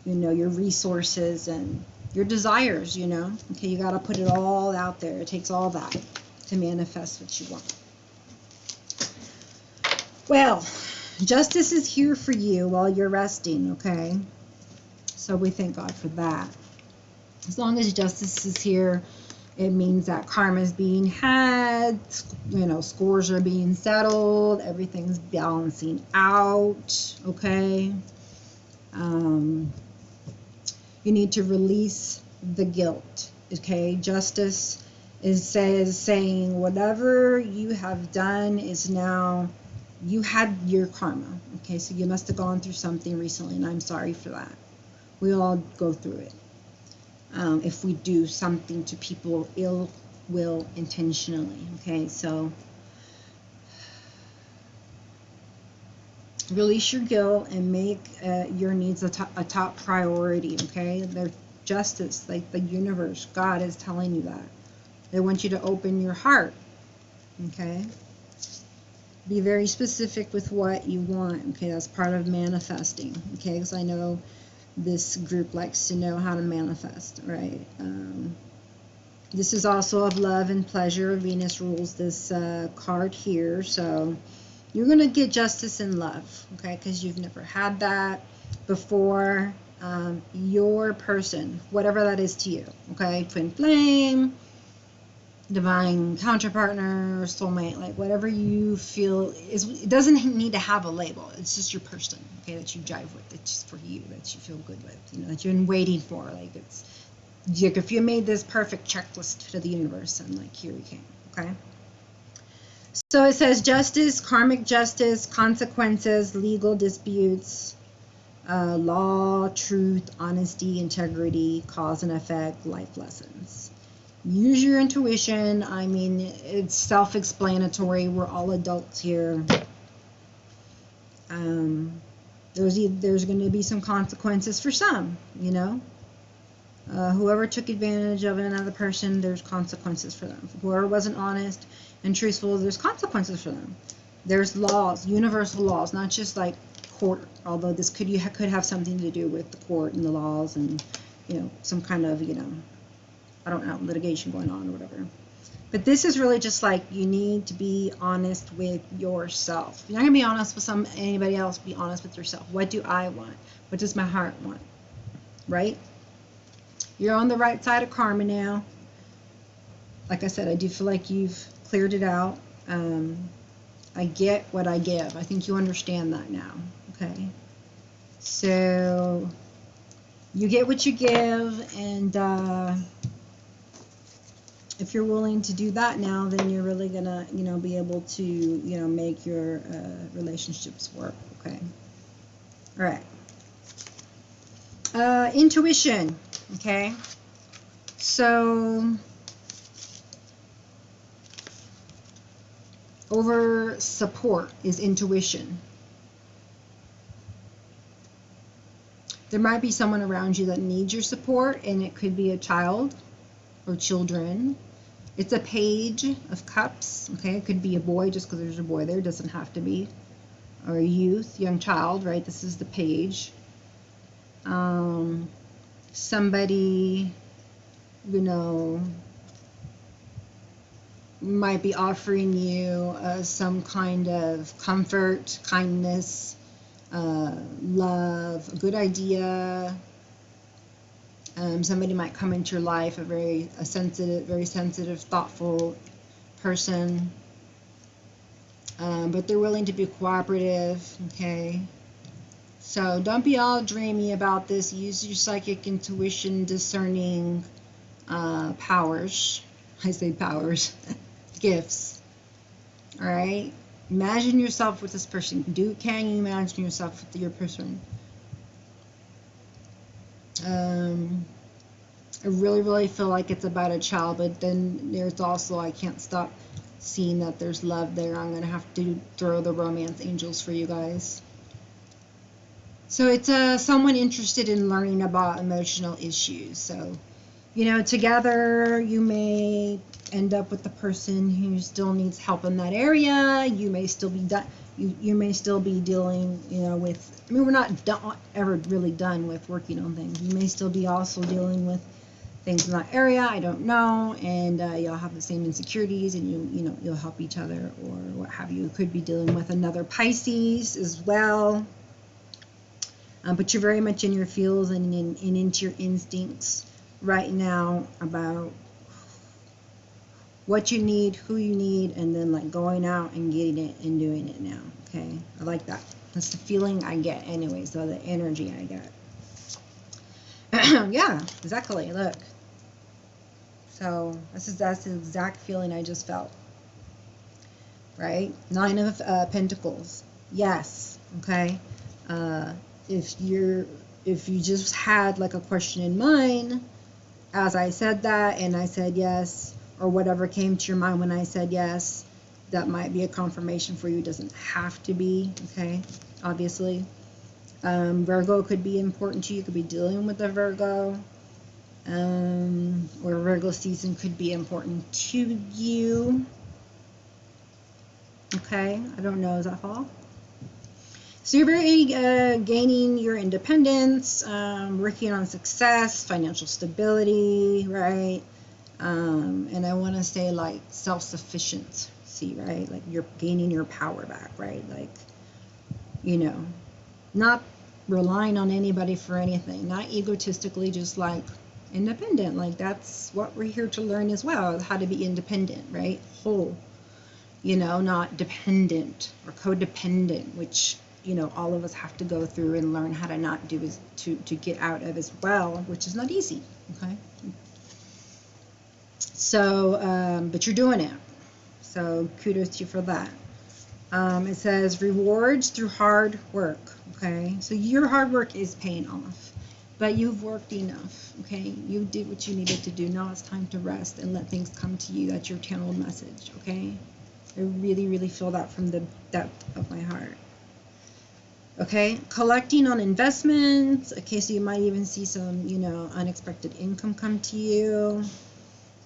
you know, your resources and your desires, you know? Okay, you got to put it all out there. It takes all that to manifest what you want. Well, justice is here for you while you're resting, okay? So we thank God for that. As long as justice is here, it means that karma is being had, you know, scores are being settled, everything's balancing out, okay? You need to release the guilt, okay? Justice is saying whatever you have done is now, you had your karma, okay? So you must have gone through something recently, and I'm sorry for that. We all go through it. If we do something to people ill will intentionally, okay? So release your guilt and make your needs a top priority, okay? Their justice, like the universe, God is telling you that. They want you to open your heart, okay? Be very specific with what you want, okay? That's part of manifesting, okay? Because I know this group likes to know how to manifest, right? This is also of love and pleasure. Venus rules this card here, so you're going to get justice and love, okay? Because you've never had that before. Your person, whatever that is to you, okay? Twin flame, divine counterpartner, soulmate, like whatever you feel is. It doesn't need to have a label. It's just your person, okay, that you jive with. It's just for you, that you feel good with, you know, that you're waiting for. Like, it's like if you made this perfect checklist to the universe, and like, here you came, okay? So it says justice, karmic justice, consequences, legal disputes, law, truth, honesty, integrity, cause and effect, life lessons. Use your intuition. I mean, it's self-explanatory. We're all adults here. There's going to be some consequences for some, you know. Whoever took advantage of another person, there's consequences for them. Whoever wasn't honest and truthful, there's consequences for them. There's laws, universal laws, not just like court, although this could have something to do with the court and the laws and, you know, some kind of, you know, I don't know, litigation going on or whatever. But this is really just like, you need to be honest with yourself. You're not going to be honest with anybody else. Be honest with yourself. What do I want? What does my heart want? Right? You're on the right side of karma now. Like I said, I do feel like you've cleared it out. I get what I give. I think you understand that now. Okay? So you get what you give, and if you're willing to do that now, then you're really gonna, you know, be able to, you know, make your relationships work. Okay. All right. Intuition. Okay. So over support is intuition. There might be someone around you that needs your support, and it could be a child or children. It's a page of cups, okay? It could be a boy, just because there's a boy there, doesn't have to be. Or a youth, young child, right? This is the page. Somebody, you know, might be offering you some kind of comfort, kindness, love, a good idea. Somebody might come into your life, a very sensitive, thoughtful person, but they're willing to be cooperative, okay? So don't be all dreamy about this. Use your psychic intuition, discerning powers. I say powers, gifts, all right? Imagine yourself with this person. Can you imagine yourself with your person? I really feel like it's about a child, but then there's also, I can't stop seeing that there's love there. I'm going to have to throw the romance angels for you guys. So it's someone interested in learning about emotional issues. So, you know, together you may end up with the person who still needs help in that area. You may still be done. You may still be dealing, you know, with. I mean, we're not ever really done with working on things. You may still be also dealing with things in that area. I don't know, and you'll have the same insecurities, and you'll help each other or what have you. You could be dealing with another Pisces as well. But you're very much in your feels and into your instincts right now about what you need, who you need, and then like going out and getting it and doing it now. Okay, I like that. That's the feeling I get anyway, so the energy I get. Yeah, exactly. Look. So that's the exact feeling I just felt. Right? 9 of Pentacles. Yes. Okay. If you just had like a question in mind as I said that and I said yes, or whatever came to your mind when I said yes, that might be a confirmation for you. It doesn't have to be, okay, obviously. Virgo could be important to you. You could be dealing with a Virgo, or Virgo season could be important to you. Okay, I don't know, does that fall? So you're very gaining your independence, working on success, financial stability, right? And I want to say like self-sufficiency, right? Like you're gaining your power back, right? Like, you know, not relying on anybody for anything, not egotistically, just like independent. Like that's what we're here to learn as well, how to be independent, right? Whole, you know, not dependent or codependent, which, you know, all of us have to go through and learn how to not do, is to get out of as well, which is not easy, okay? So, but you're doing it. So kudos to you for that. It says rewards through hard work, okay? So your hard work is paying off, but you've worked enough, okay? You did what you needed to do. Now it's time to rest and let things come to you. That's your channeled message, okay? I really, really feel that from the depth of my heart. Okay, collecting on investments. Okay, so you might even see some, you know, unexpected income come to you.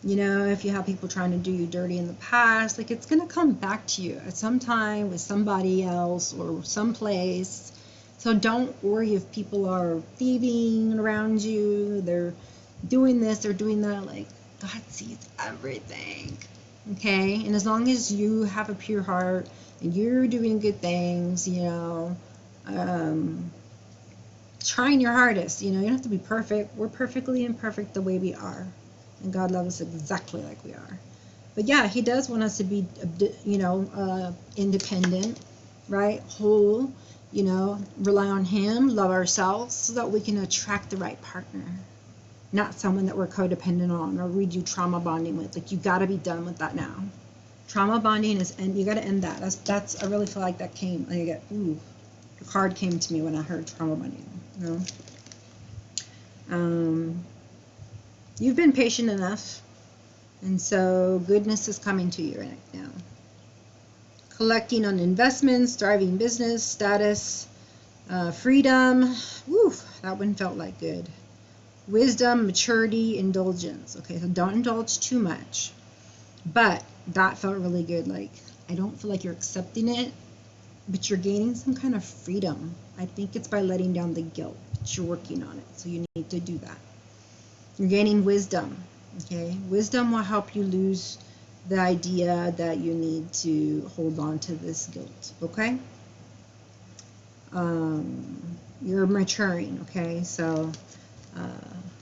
You know, if you have people trying to do you dirty in the past, like it's going to come back to you at some time with somebody else or someplace. So don't worry if people are thieving around you, they're doing this, they're doing that. Like, God sees everything. Okay, and as long as you have a pure heart and you're doing good things, you know, trying your hardest, you know, you don't have to be perfect. We're perfectly imperfect the way we are, and God loves us exactly like we are. But yeah, he does want us to be, you know, independent, right, whole, you know, rely on him, love ourselves, so that we can attract the right partner, not someone that we're codependent on or we do trauma bonding with. Like, you got to be done with that now. Trauma bonding is, and you got to end that. That's I really feel like that came, I get, ooh, the card came to me when I heard trauma bonding, you know. You've been patient enough, and so goodness is coming to you right now. Collecting on investments, thriving business, status, freedom. Woo, that one felt like good. Wisdom, maturity, indulgence. Okay, so don't indulge too much, but that felt really good. Like, I don't feel like you're accepting it, but you're gaining some kind of freedom. I think it's by letting down the guilt, but you're working on it, so you need to do that. You're gaining wisdom, okay? Wisdom will help you lose the idea that you need to hold on to this guilt, okay? You're maturing, okay? So,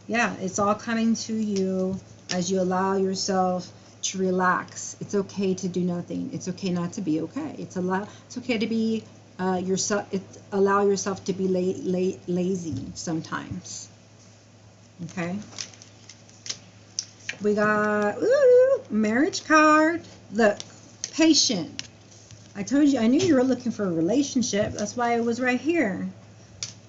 yeah, it's all coming to you as you allow yourself to relax. It's okay to do nothing. It's okay not to be okay. It's okay to be yourself. Allow yourself to be lazy sometimes. Okay. We got marriage card. Look, patient. I told you, I knew you were looking for a relationship. That's why it was right here.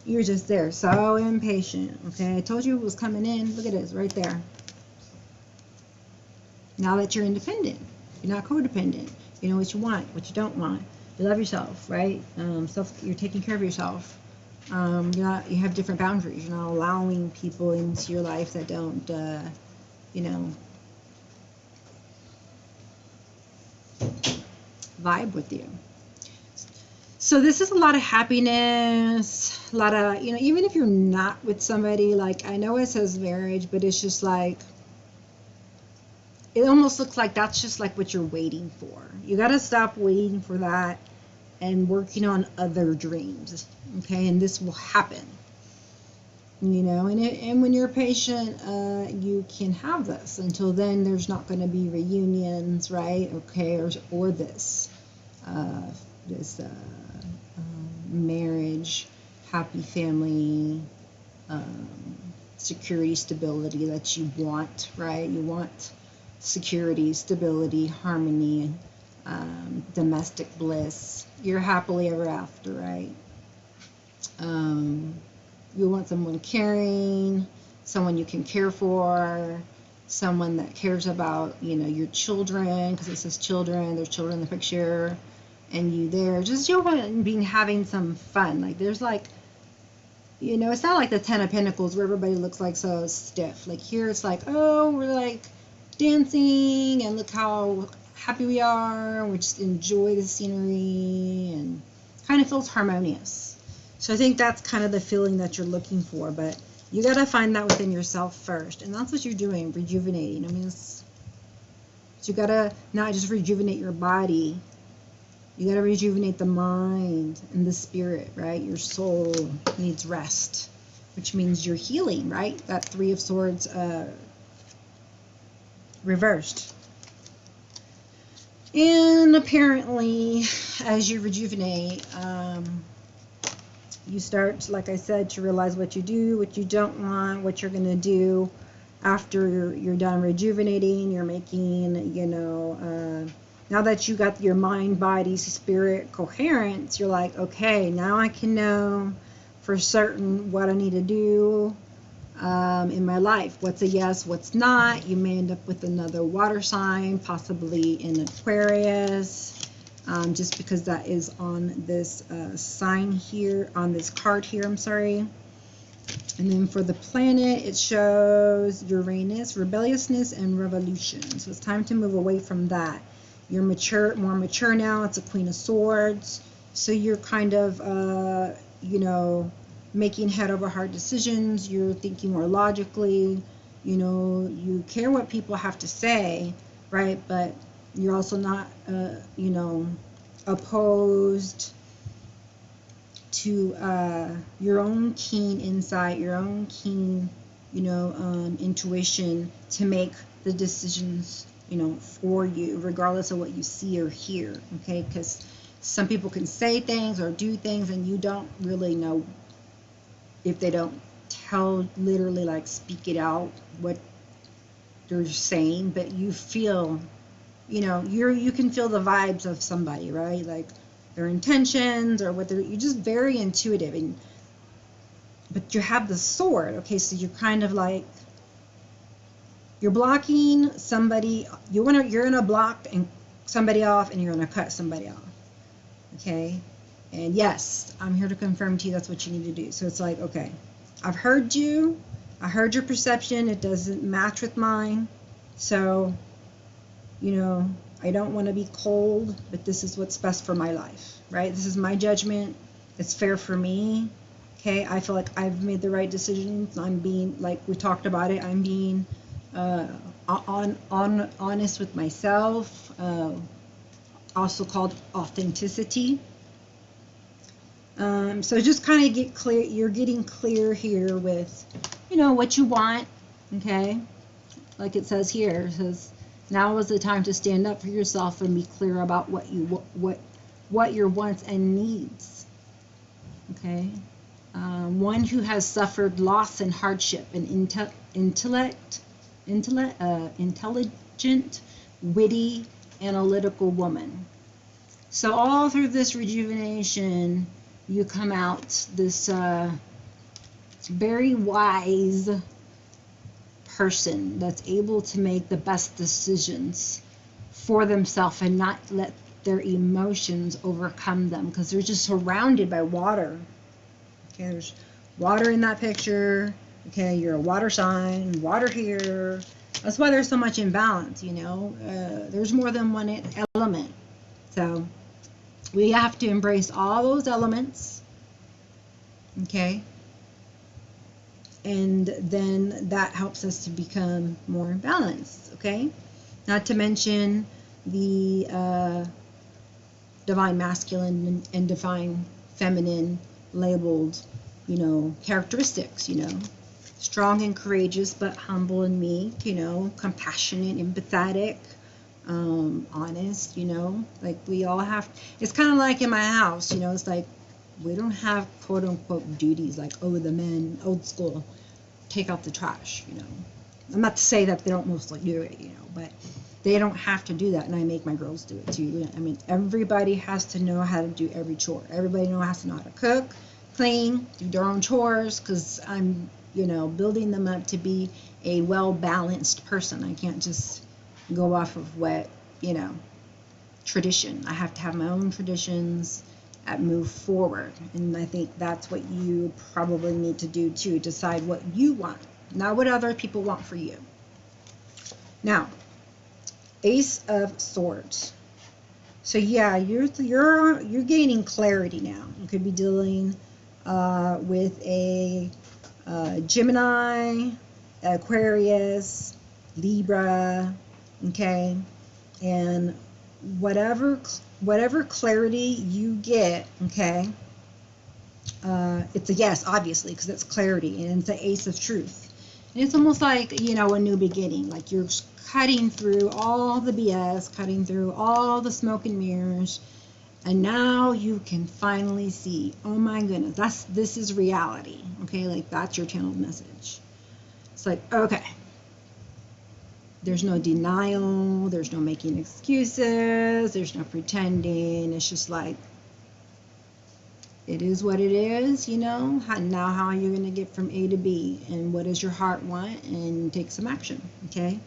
You're just there, so impatient. Okay, I told you it was coming in. Look at this right there. Now that you're independent, you're not codependent. You know what you want, what you don't want. You love yourself, right? You're taking care of yourself. You have different boundaries. You're not allowing people into your life that don't, you know, vibe with you. So this is a lot of happiness, a lot of, you know, even if you're not with somebody, like I know it says marriage, but it's just like, it almost looks like that's just like what you're waiting for. You got to stop waiting for that and working on other dreams, okay? And this will happen, you know, and when you're patient, you can have this. Until then, there's not going to be reunions, right? Okay, or this marriage, happy family, security, stability that you want, right? You want security, stability, harmony, domestic bliss. You're happily ever after, right? You want someone caring, someone you can care for, someone that cares about, you know, your children, because it says children, there's children in the picture, and you there. Just you being having some fun. Like there's like, you know, it's not like the Ten of Pentacles where everybody looks like so stiff. Like here it's like, oh, we're like dancing and look how happy we are. We just enjoy the scenery and kind of feels harmonious. So I think that's kind of the feeling that you're looking for, but you got to find that within yourself first. And that's what you're doing, rejuvenating. I mean, you got to not just rejuvenate your body. You got to rejuvenate the mind and the spirit, right? Your soul needs rest, which means you're healing, right? That Three of Swords reversed. And apparently, as you rejuvenate, you start, like I said, to realize what you do, what you don't want, what you're going to do after you're done rejuvenating. You're making, you know, now that you got your mind, body, spirit coherence, you're like, okay, now I can know for certain what I need to do in my life. What's a yes, what's not. You may end up with another water sign, possibly in Aquarius. Just because that is on this sign here, on this card here, I'm sorry. And then for the planet, it shows Uranus, rebelliousness, and revolution. So it's time to move away from that. You're mature, more mature now. It's a Queen of Swords. So you're kind of, you know, making head over heart decisions. You're thinking more logically. You know, you care what people have to say, right? But you're also not, you know, opposed to your own keen insight, your own keen, you know, intuition to make the decisions, you know, for you, regardless of what you see or hear, okay? Because some people can say things or do things and you don't really know if they don't tell, literally like speak it out, what they're saying, but you feel, you know, you can feel the vibes of somebody, right? Like their intentions or what they're, you're just very intuitive. And but you have the sword, okay? So you're kind of like, you're blocking somebody. You're gonna block and somebody off, and you're gonna cut somebody off, okay? And yes, I'm here to confirm to you that's what you need to do. So it's like, okay, I've heard you. I heard your perception. It doesn't match with mine. So, you know, I don't want to be cold, but this is what's best for my life, right? This is my judgment. It's fair for me. Okay, I feel like I've made the right decisions. I'm being, like we talked about it, I'm being honest with myself, also called authenticity. So just kind of get clear. You're getting clear here with, you know, what you want, okay? Like it says here, it says, now is the time to stand up for yourself and be clear about what your wants and needs, okay? One who has suffered loss and hardship, an intelligent, witty, analytical woman. So all through this rejuvenation, you come out this very wise person that's able to make the best decisions for themselves and not let their emotions overcome them, because they're just surrounded by water. Okay, there's water in that picture. Okay, you're a water sign, water here. That's why there's so much imbalance, you know. There's more than one element. So we have to embrace all those elements, okay? And then that helps us to become more balanced, okay? Not to mention the divine masculine and divine feminine labeled, you know, characteristics, you know. Strong and courageous, but humble and meek, you know, compassionate, empathetic, honest, you know, like we all have, it's kind of like in my house, you know, it's like we don't have quote unquote duties like, oh, the men, old school, take out the trash, you know. I'm not to say that they don't mostly do it, you know, but they don't have to do that, and I make my girls do it too. I mean, everybody has to know how to do every chore. Everybody has to know how to cook, clean, do their own chores, because I'm, you know, building them up to be a well-balanced person. I can't just go off of what, you know, tradition. I have to have my own traditions and move forward. And I think that's what you probably need to do too. Decide what you want, not what other people want for you. Now, Ace of Swords. So yeah, you're gaining clarity now. You could be dealing with a Gemini, Aquarius, Libra, okay, and whatever clarity you get, okay, it's a yes, obviously, because it's clarity, and it's the Ace of Truth, and it's almost like, you know, a new beginning, like you're cutting through all the BS, cutting through all the smoke and mirrors, and now you can finally see, oh my goodness, this is reality, okay, like that's your channeled message. It's like, okay, there's no denial, there's no making excuses, there's no pretending, it's just like, it is what it is, you know. Now how are you going to get from A to B, and what does your heart want, and take some action, okay?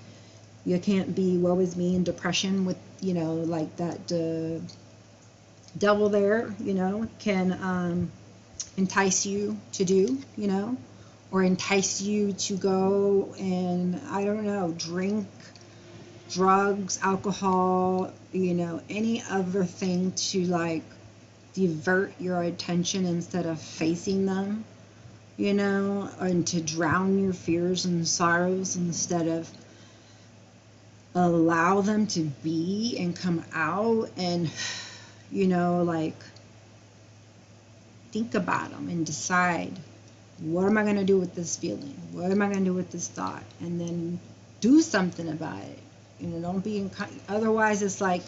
You can't be woe is me in depression with, you know, like that devil there, you know, can entice you to do, you know, or entice you to go and, I don't know, drink, drugs, alcohol, you know, any other thing to like divert your attention instead of facing them, you know, and to drown your fears and sorrows instead of allow them to be and come out and, you know, like think about them and decide, what am I going to do with this feeling? What am I going to do with this thought? And then do something about it. You know, don't be otherwise it's like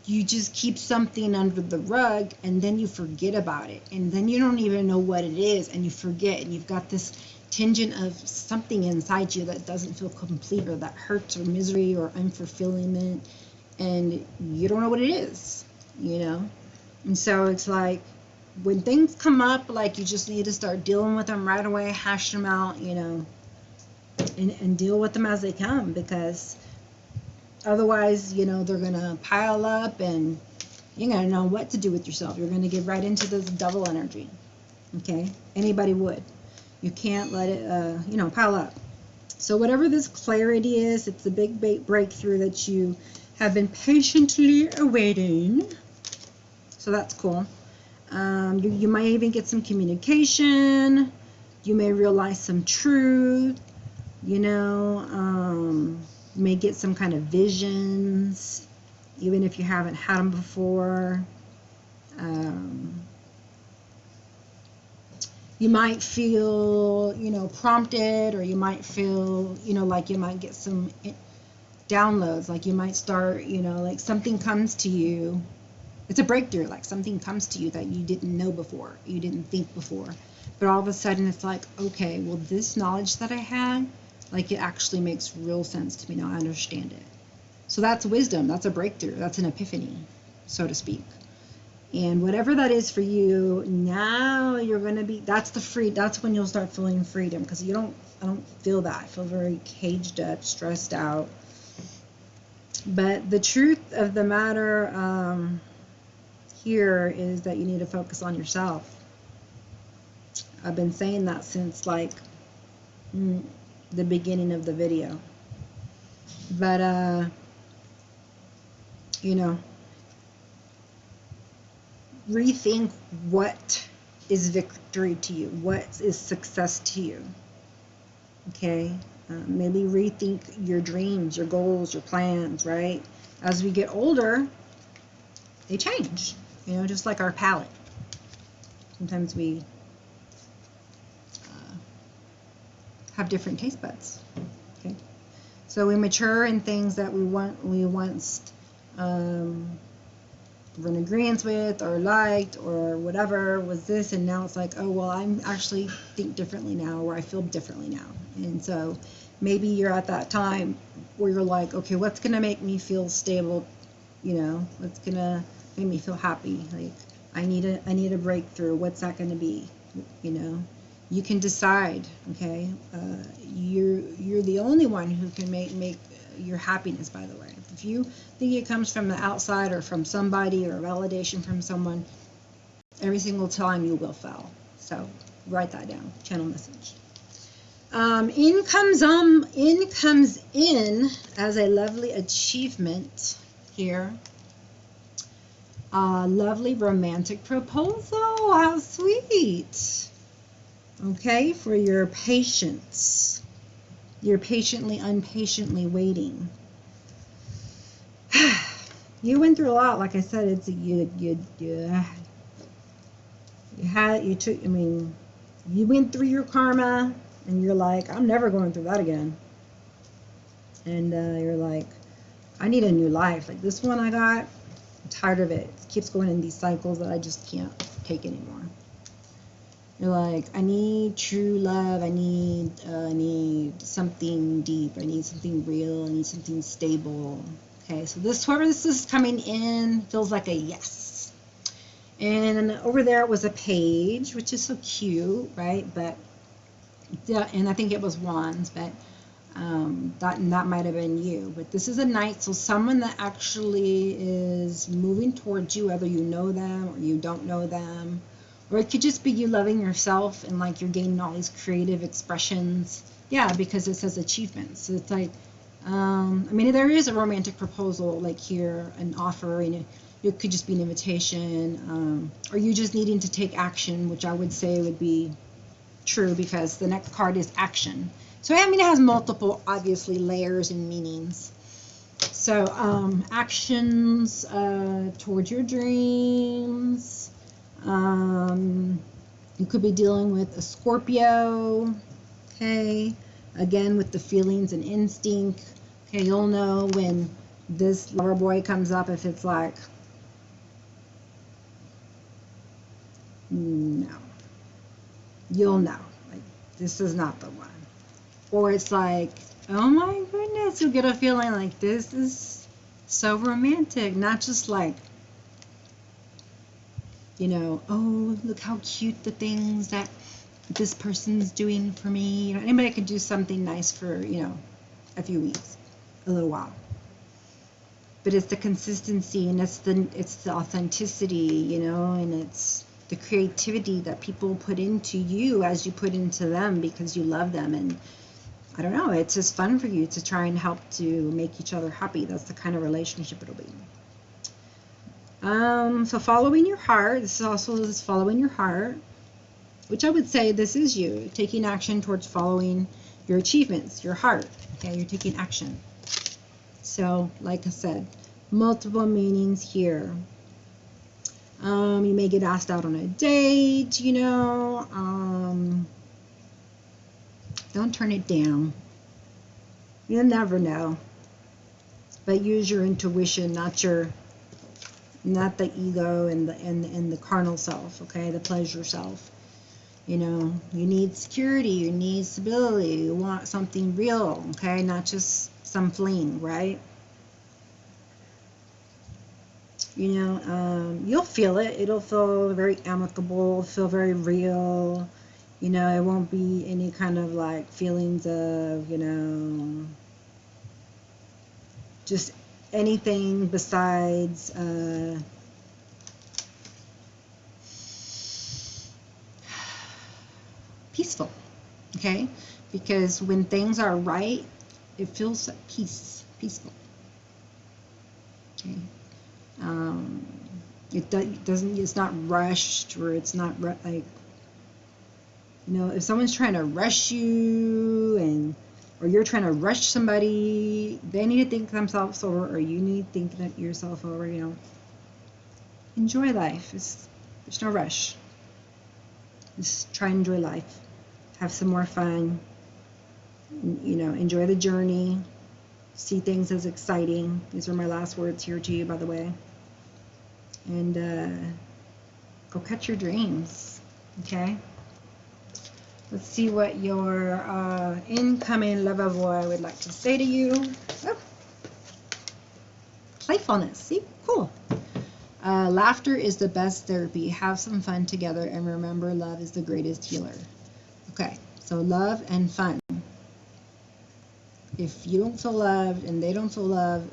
you just keep something under the rug and then you forget about it. And then you don't even know what it is, and you forget, and you've got this tinge of something inside you that doesn't feel complete, or that hurts, or misery, or unfulfillment, and you don't know what it is, you know. And so it's like when things come up, like you just need to start dealing with them right away, hash them out, you know, and deal with them as they come, because otherwise, you know, they're gonna pile up and you're gonna know what to do with yourself. You're gonna get right into this double energy, okay? Anybody would. You can't let it, you know, pile up. So whatever this clarity is, it's a big breakthrough that you have been patiently awaiting. So that's cool. You might even get some communication. You may realize some truth. You know, you may get some kind of visions, even if you haven't had them before. You might feel, you know, prompted, or you might feel, you know, like you might get some downloads, like you might start, you know, like something comes to you. It's a breakthrough, like something comes to you that you didn't know before, you didn't think before. But all of a sudden it's like, okay, well, this knowledge that I had, like it actually makes real sense to me now. I understand it. So that's wisdom. That's a breakthrough. That's an epiphany, so to speak. And whatever that is for you, now you're going to be, that's when you'll start feeling freedom, because I don't feel that. I feel very caged up, stressed out. But the truth of the matter here is that you need to focus on yourself. I've been saying that since like the beginning of the video. But, you know, rethink what is victory to you, what is success to you. Okay, maybe rethink your dreams, your goals, your plans, right? As we get older, they change, you know, just like our palate. Sometimes we have different taste buds. Okay, so we mature in things that we once were in agreement with or liked or whatever was this, and now it's like, oh well, I'm actually think differently now, or I feel differently now. And so maybe you're at that time where you're like, okay, what's gonna make me feel stable, you know, what's gonna make me feel happy? Like I need a breakthrough. What's that gonna be? You know, you can decide. Okay, you're the only one who can make your happiness, by the way. If you think it comes from the outside or from somebody or validation from someone, every single time you will fail. So write that down. Channel message. In comes in as a lovely achievement here. Lovely romantic proposal. How sweet. Okay, for your patience. You're patiently, unpatiently waiting. You went through a lot, like I said. It's you went through your karma, and you're like, I'm never going through that again. And you're like, I need a new life. Like this one I got, I'm tired of it. It keeps going in these cycles that I just can't take anymore. You're like, I need true love. I need something deep. I need something real. I need something stable. Okay, so whoever this is coming in feels like a yes. And over there it was a page, which is so cute, right? But and I think it was wands, but that might have been you. But this is a knight, so someone that actually is moving towards you, whether you know them or you don't know them. Or it could just be you loving yourself and like you're gaining all these creative expressions. Yeah, because it says achievements. So it's like, I mean, there is a romantic proposal like here, an offer, and it could just be an invitation, or you just needing to take action, which I would say would be true because the next card is action. So I mean, it has multiple, obviously, layers and meanings. So actions towards your dreams. You could be dealing with a Scorpio, okay, again with the feelings and instinct. Okay, you'll know when this lover boy comes up if it's like, no, you'll know, like this is not the one. Or it's like, oh my goodness, you'll get a feeling like this is so romantic, not just like, you know, oh, look how cute the things that this person's doing for me. You know, anybody could do something nice for, you know, a few weeks, a little while. But it's the consistency, and it's the authenticity, you know, and it's the creativity that people put into you as you put into them because you love them. And I don't know, it's just fun for you to try and help to make each other happy. That's the kind of relationship it'll be. So following your heart, this is also following your heart, which I would say this is you taking action towards following your achievements, your heart. Okay, you're taking action. So, like I said, multiple meanings here. You may get asked out on a date, you know. Don't turn it down. You'll never know. But use your intuition, not the ego and the carnal self, okay, the pleasure self. You know, you need security, you need stability, you want something real, okay, not just some fling, right? You know, you'll feel it. It'll feel very amicable, feel very real. You know, it won't be any kind of like feelings of, you know, just anything besides peaceful, okay? Because when things are right, it feels like peaceful, okay? It's not rushed, or it's not like, if someone's trying to rush you, or you're trying to rush somebody, they need to think themselves over, or you need to think yourself over. Enjoy life. There's no rush. Just try and enjoy life. Have some more fun. Enjoy the journey. See things as exciting. These are my last words here to you, by the way. And go catch your dreams. Okay? Let's see what your incoming lover boy would like to say to you. Oh. Playfulness. See? Cool. Laughter is the best therapy. Have some fun together, and remember, love is the greatest healer. Okay, so love and fun. If you don't feel loved and they don't feel loved,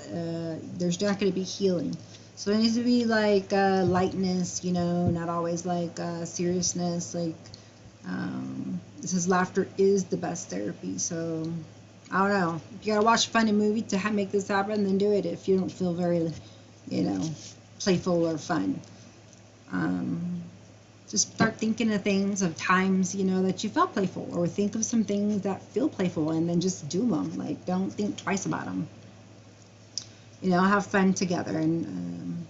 there's not going to be healing. So it needs to be like lightness, not always like seriousness. Like, this is laughter is the best therapy. So I don't know. If you got to watch a funny movie to make this happen, then do it. If you don't feel very, playful or fun. Just start thinking of things, of times, that you felt playful, or think of some things that feel playful, and then just do them. Like, don't think twice about them. Have fun together. And,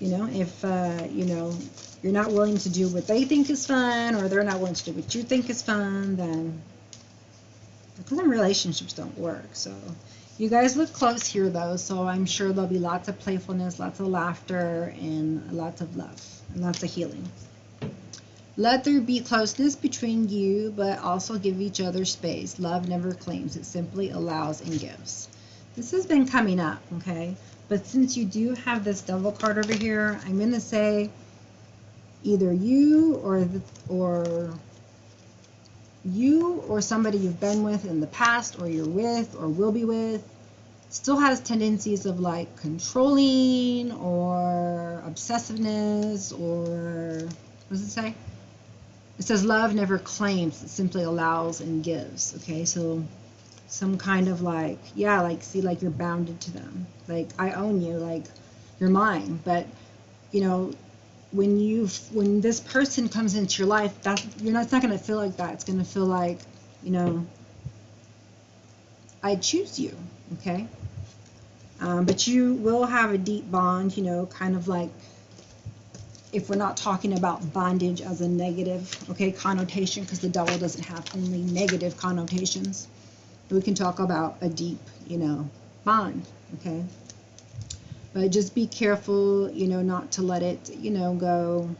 if, you're not willing to do what they think is fun, or they're not willing to do what you think is fun, then, because then relationships don't work. So you guys look close here, though, so I'm sure there'll be lots of playfulness, lots of laughter, and lots of love, and lots of healing. Let there be closeness between you, but also give each other space. Love never claims. It simply allows and gives. This has been coming up, okay? But since you do have this Devil card over here, I'm going to say either you or somebody you've been with in the past, or you're with, or will be with, still has tendencies of like controlling or obsessiveness, or what does it say? It says love never claims, it simply allows and gives. Okay, so some kind of like, yeah, like, see, like you're bounded to them. Like, I own you, like you're mine. But when this person comes into your life, it's not going to feel like that. It's going to feel like, I choose you, okay? But you will have a deep bond, kind of like, if we're not talking about bondage as a negative, okay, connotation, because the devil doesn't have only negative connotations. We can talk about a deep, bond, okay? But just be careful, not to let it, go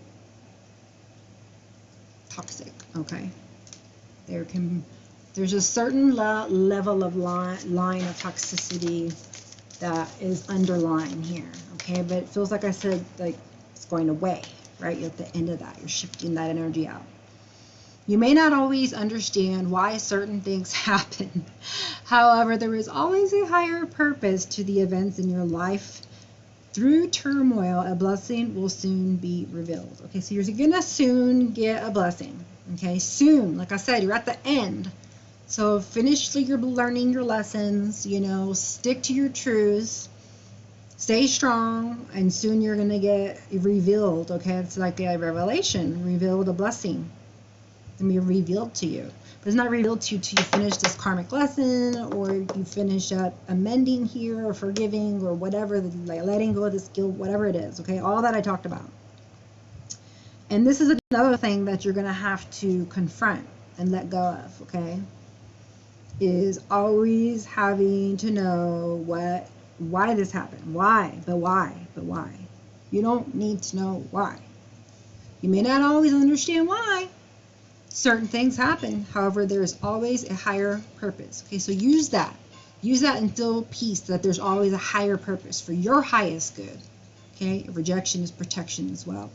toxic, okay? There's a certain level of line of toxicity that is underlying here, okay? But it feels like I said, like it's going away, right? You're at the end of that. You're shifting that energy out. You may not always understand why certain things happen. However, there is always a higher purpose to the events in your life. Through turmoil, a blessing will soon be revealed. Okay, so you're going to soon get a blessing. Okay, soon. Like I said, you're at the end. So finish your learning your lessons, stick to your truths, stay strong, and soon you're going to get revealed. Okay, it's like a revelation, revealed a blessing. Going to be revealed to you. But it's not revealed to you till you finish this karmic lesson, or you finish up amending here, or forgiving, or whatever, like letting go of this guilt, whatever it is, okay? All that I talked about. And this is another thing that you're going to have to confront and let go of, okay? Is always having to know why this happened. Why? But why? But why? You don't need to know why. You may not always understand why certain things happen. However, there is always a higher purpose. Okay, so use that. Use that and feel peace that there's always a higher purpose for your highest good. Okay, rejection is protection as well.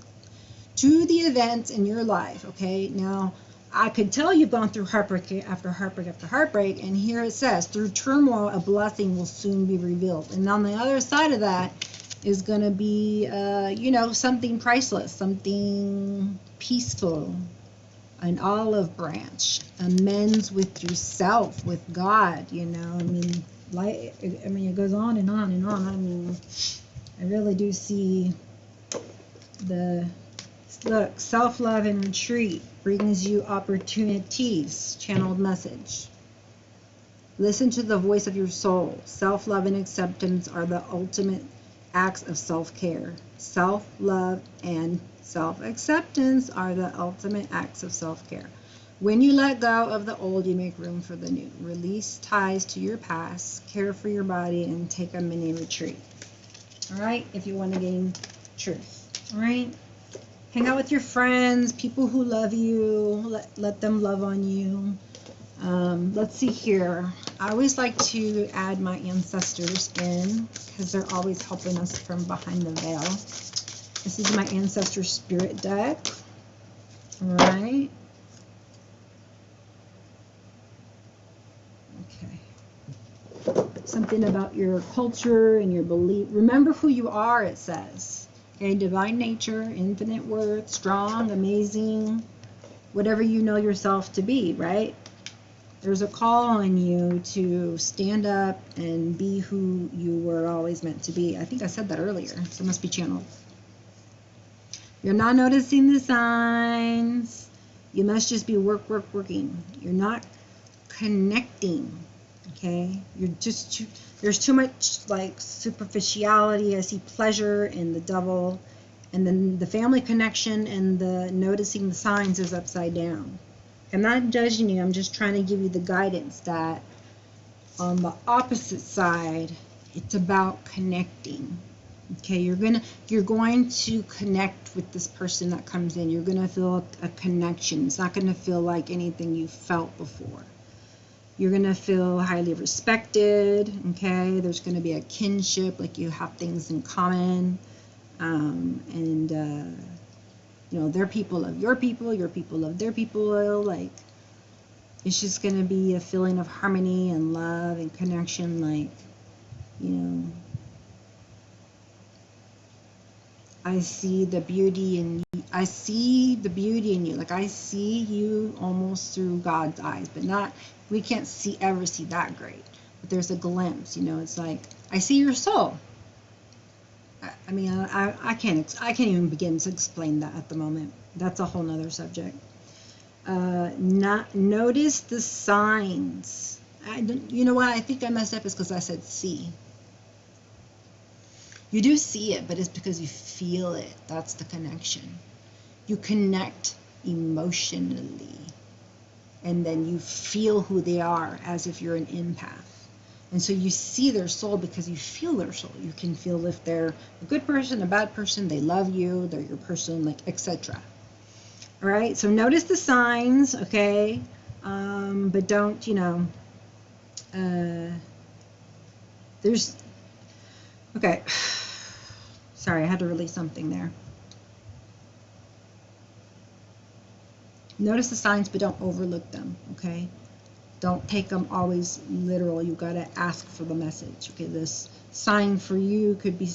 To the events in your life. Okay, now I could tell you've gone through heartbreak after heartbreak after heartbreak, and here it says, through turmoil, a blessing will soon be revealed. And on the other side of that is going to be, something priceless, something peaceful. An olive branch, amends with yourself, with God, light, I mean, it goes on and on and on. I mean, I really do see the, look, self-love and retreat brings you opportunities. Channeled message. Listen to the voice of your soul. Self-love and acceptance are the ultimate acts of self-care. Self-love and self-acceptance are the ultimate acts of self-care. When you let go of the old, you make room for the new. Release ties to your past, care for your body, and take a mini retreat. All right, if you want to gain truth. All right, hang out with your friends, people who love you. Let them love on you. Let's see here. I always like to add my ancestors in because they're always helping us from behind the veil. This is my ancestor spirit deck. All right. Okay. Something about your culture and your belief. Remember who you are, it says. Okay, divine nature, infinite worth, strong, amazing, whatever you know yourself to be, right? There's a call on you to stand up and be who you were always meant to be. I think I said that earlier, so it must be channeled. You're not noticing the signs. You must just be working. You're not connecting, okay? You're just there's too much like superficiality. I see pleasure in the devil, and then the family connection and the noticing the signs is upside down. I'm not judging you. I'm just trying to give you the guidance that on the opposite side, it's about connecting. Okay, you're going to connect with this person that comes in. You're going to feel a connection. It's not going to feel like anything you felt before. You're going to feel highly respected. Okay, there's going to be a kinship, like you have things in common, you know, they're people of your people of their people. Like, it's just going to be a feeling of harmony and love and connection. Like, you know, I see the beauty in you. I see the beauty in you. Like, I see you almost through God's eyes, but not, we can't ever see that great. But there's a glimpse, you know, it's like, I see your soul. I mean, I can't even begin to explain that at the moment. That's a whole nother subject. Notice the signs. You know what? I think I messed up is because I said see. You do see it, but it's because you feel it. That's the connection. You connect emotionally, and then you feel who they are as if you're an empath. And so you see their soul because you feel their soul. You can feel if they're a good person, a bad person, they love you, they're your person, like, etc. All right, so notice the signs, okay? But don't, you know, okay. Sorry, I had to release something there. Notice the signs, but don't overlook them, okay? Don't take them always literal. You got to ask for the message. Okay, this sign for you could be,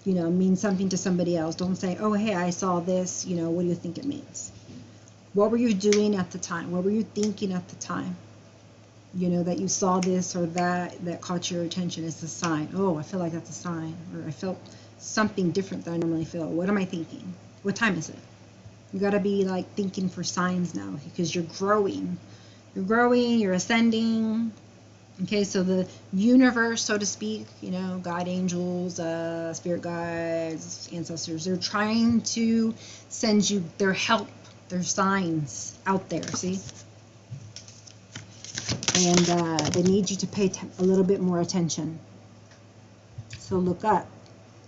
you know, mean something to somebody else. Don't say, oh, hey, I saw this. You know, what do you think it means? What were you doing at the time? What were you thinking at the time? You know, that you saw this or that caught your attention. It's a sign. Oh, I feel like that's a sign. Or I felt something different than I normally feel. What am I thinking? What time is it? You got to be like thinking for signs now because you're growing. You're growing, you're ascending. Okay, so the universe, so to speak, you know, God, angels, spirit guides, ancestors, they're trying to send you their help, their signs out there, see? And they need you to pay a little bit more attention. So look up.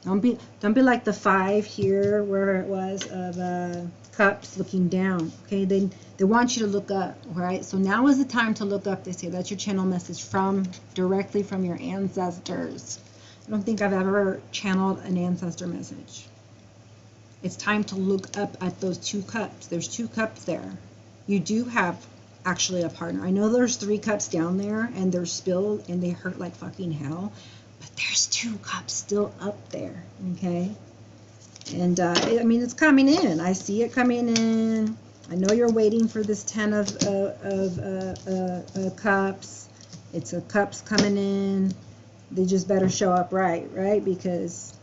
Don't be like the 5 here where it was of cups looking down. Okay, they want you to look up. All right, so now is the time to look up. They say that's your channel message directly from your ancestors. I don't think I've ever channeled an ancestor message. It's time to look up at those 2 cups. There's 2 cups there. You do have actually a partner. I know there's 3 cups down there and they're spilled and they hurt like fucking hell. But there's 2 cups still up there, okay? And, I mean, it's coming in. I see it coming in. I know you're waiting for this 10 of cups. It's a cups coming in. They just better show up right? Because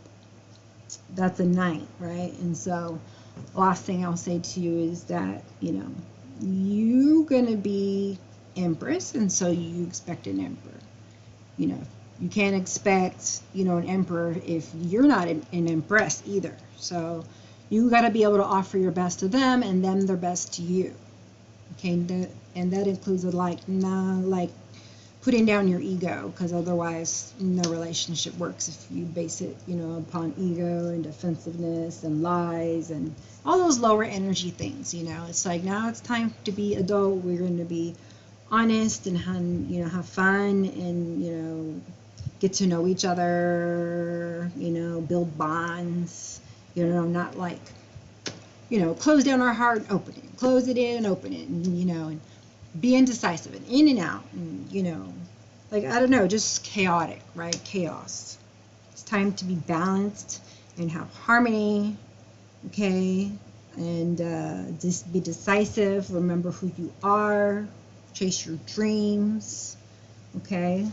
that's a knight, right? And so last thing I'll say to you is that, you know, you're going to be empress, and so you expect an emperor. You know, you can't expect, you know, an emperor if you're not an empress either. So you got to be able to offer your best to them and them their best to you. Okay, and that includes like putting down your ego, because otherwise no relationship works if you base it, you know, upon ego and defensiveness and lies and all those lower energy things. You know, it's like, now it's time to be adult. We're going to be honest and have fun and, you know, get to know each other, you know, build bonds, you know, not like, you know, close down our heart and open it, close it in and open it, and, you know, and be indecisive and in and out, and, you know, like, I don't know, just chaotic, right? Chaos. It's time to be balanced and have harmony, okay? And just be decisive. Remember who you are. Chase your dreams, okay?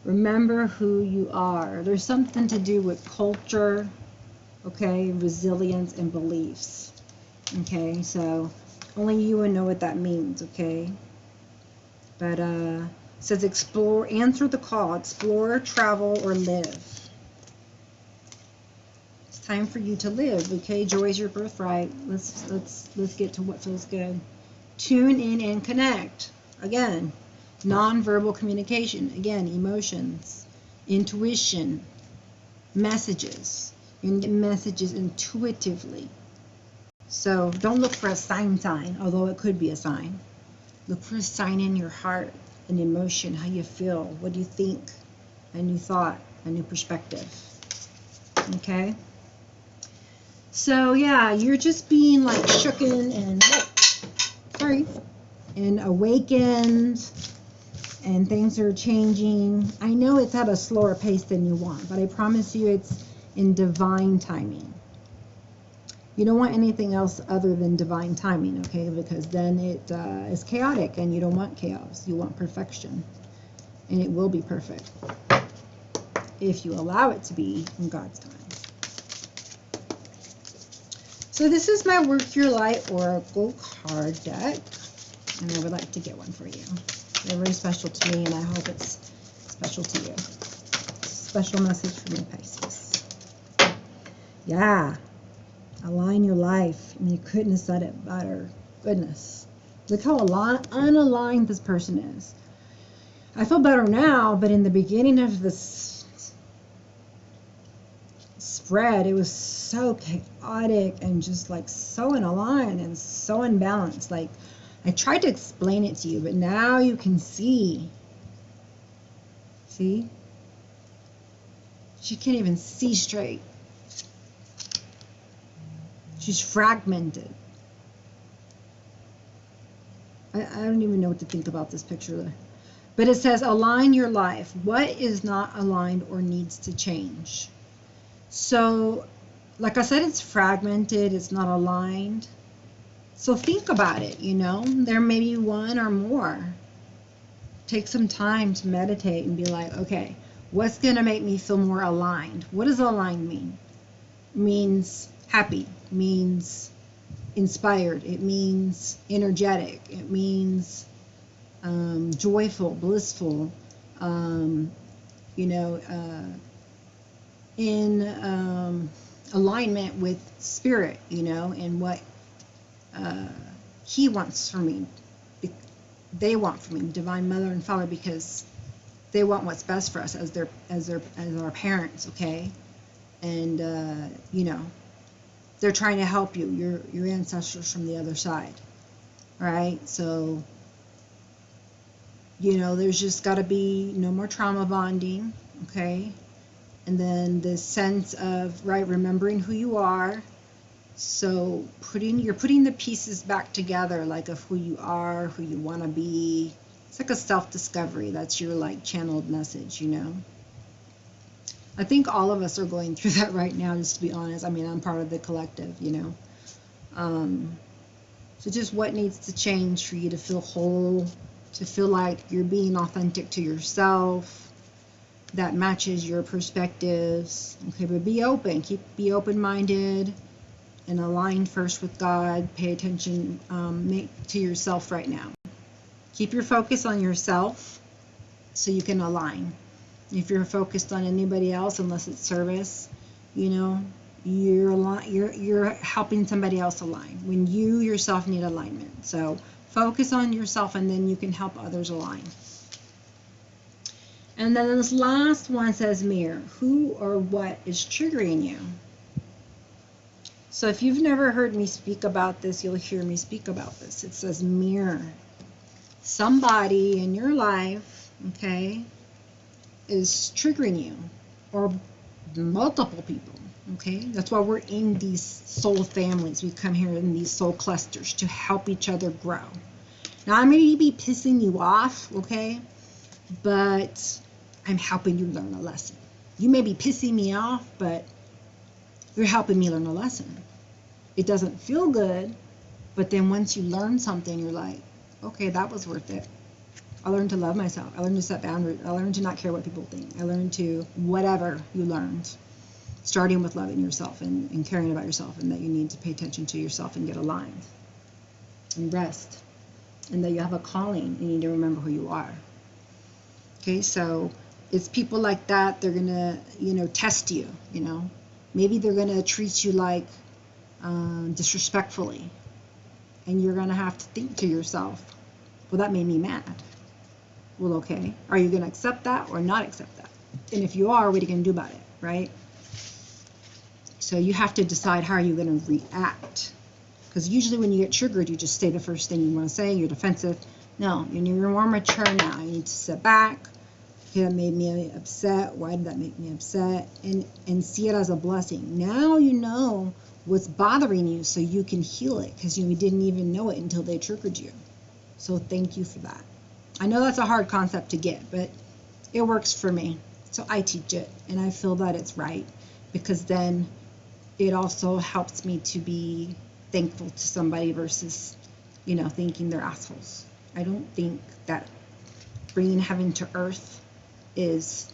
Remember who you are. There's something to do with culture, okay? Resilience and beliefs, okay? So only you would know what that means, okay? But it says explore, answer the call, explore, travel, or live. It's time for you to live, okay? Joy is your birthright. Let's get to what feels good. Tune in and connect. Again, nonverbal communication. Again, emotions, intuition, messages. You can get messages intuitively. So don't look for a sign, although it could be a sign. Look for a sign in your heart, an emotion, how you feel, what do you think, a new thought, a new perspective. Okay? So yeah, you're just being like shooken and awakened, and things are changing. I know it's at a slower pace than you want, but I promise you it's in divine timing. You don't want anything else other than divine timing, okay? Because then it is chaotic, and you don't want chaos. You want perfection, and it will be perfect if you allow it to be in God's time. So this is my Work Your Light Oracle card deck, and I would like to get one for you. They're very special to me, and I hope it's special to you. Special message from the Pisces. Yeah. Align your life. I mean, you couldn't have said it better. Goodness. Look how unaligned this person is. I feel better now, but in the beginning of this spread, it was so chaotic and just like so unaligned and so unbalanced. Like, I tried to explain it to you, but now you can see. See? She can't even see straight. She's fragmented. I don't even know what to think about this picture. But it says, align your life. What is not aligned or needs to change? So, like I said, it's fragmented. It's not aligned. So think about it, you know. There may be one or more. Take some time to meditate and be like, okay, what's going to make me feel more aligned? What does aligned mean? It means happy. Means inspired. It means energetic. It means joyful, blissful, you know, in alignment with spirit, you know, and what he wants for me, they want for me, Divine Mother and Father, because they want what's best for us as our parents, okay? And you know, they're trying to help you, your ancestors from the other side, right? So, you know, there's just got to be no more trauma bonding, okay? And then this sense of, right, remembering who you are. So you're putting the pieces back together, like of who you are, who you want to be. It's like a self-discovery. That's your like channeled message, you know. I think all of us are going through that right now, just to be honest. I mean, I'm part of the collective, you know. So just what needs to change for you to feel whole, to feel like you're being authentic to yourself, that matches your perspectives. Okay, but be open. Be open-minded and align first with God. Pay attention to yourself right now. Keep your focus on yourself so you can align. If you're focused on anybody else, unless it's service, you know, you're helping somebody else align when you yourself need alignment. So focus on yourself, and then you can help others align. And then this last one says mirror. Who or what is triggering you? So if you've never heard me speak about this, you'll hear me speak about this. It says mirror. Somebody in your life, okay, is triggering you, or multiple people, okay? That's why we're in these soul families. We come here in these soul clusters to help each other grow. Now, I may be pissing you off, okay, but I'm helping you learn a lesson. You may be pissing me off, but you're helping me learn a lesson. It doesn't feel good, but then once you learn something, you're like, okay, that was worth it. I learned to love myself. I learned to set boundaries. I learned to not care what people think. I learned to whatever you learned, starting with loving yourself and caring about yourself, and that you need to pay attention to yourself and get aligned and rest, and that you have a calling and you need to remember who you are. Okay, so it's people like that. They're gonna, test you. Maybe they're gonna treat you like disrespectfully, and you're gonna have to think to yourself, well, that made me mad. Well, okay, are you gonna accept that or not accept that? And if you are, what are you gonna do about it, right? So you have to decide how you're gonna react. Because usually when you get triggered, you just say the first thing you want to say. You're defensive. No, you're more mature now. You need to sit back. Okay, that made me upset. Why did that make me upset? And see it as a blessing. Now you know what's bothering you, so you can heal it, because you didn't even know it until they triggered you. So thank you for that. I know that's a hard concept to get, but it works for me. So I teach it, and I feel that it's right, because then it also helps me to be thankful to somebody versus, thinking they're assholes. I don't think that bringing heaven to earth is,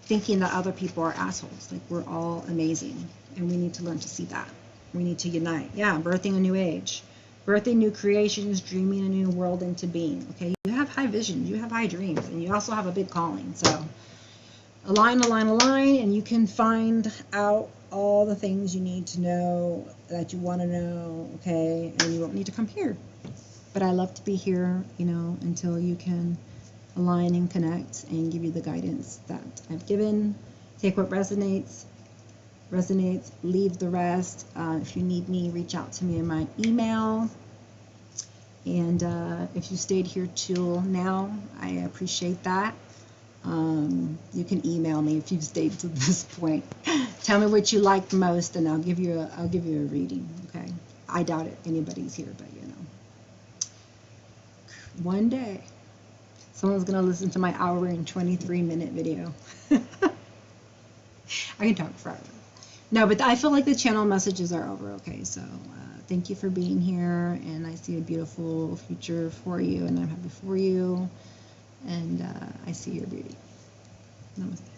thinking that other people are assholes. Like, we're all amazing, and we need to learn to see that. We need to unite. Yeah, birthing a new age. Birthing new creations, dreaming a new world into being. Okay, you have high visions, you have high dreams, and you also have a big calling. So align, and you can find out all the things you need to know that you want to know, okay? And you won't need to come here. But I love to be here, until you can align and connect and give you the guidance that I've given. Take what resonates, leave the rest. If you need me, reach out to me in my email. And if you stayed here till now, I appreciate that. You can email me if you've stayed to this point. Tell me what you liked most, and I'll give you a reading. Okay, I doubt it anybody's here, but one day someone's gonna listen to my hour and 23-minute video. I can talk forever. No, but I feel like the channel messages are over. Okay, so thank you for being here, and I see a beautiful future for you, and I'm happy for you, and I see your beauty. Namaste.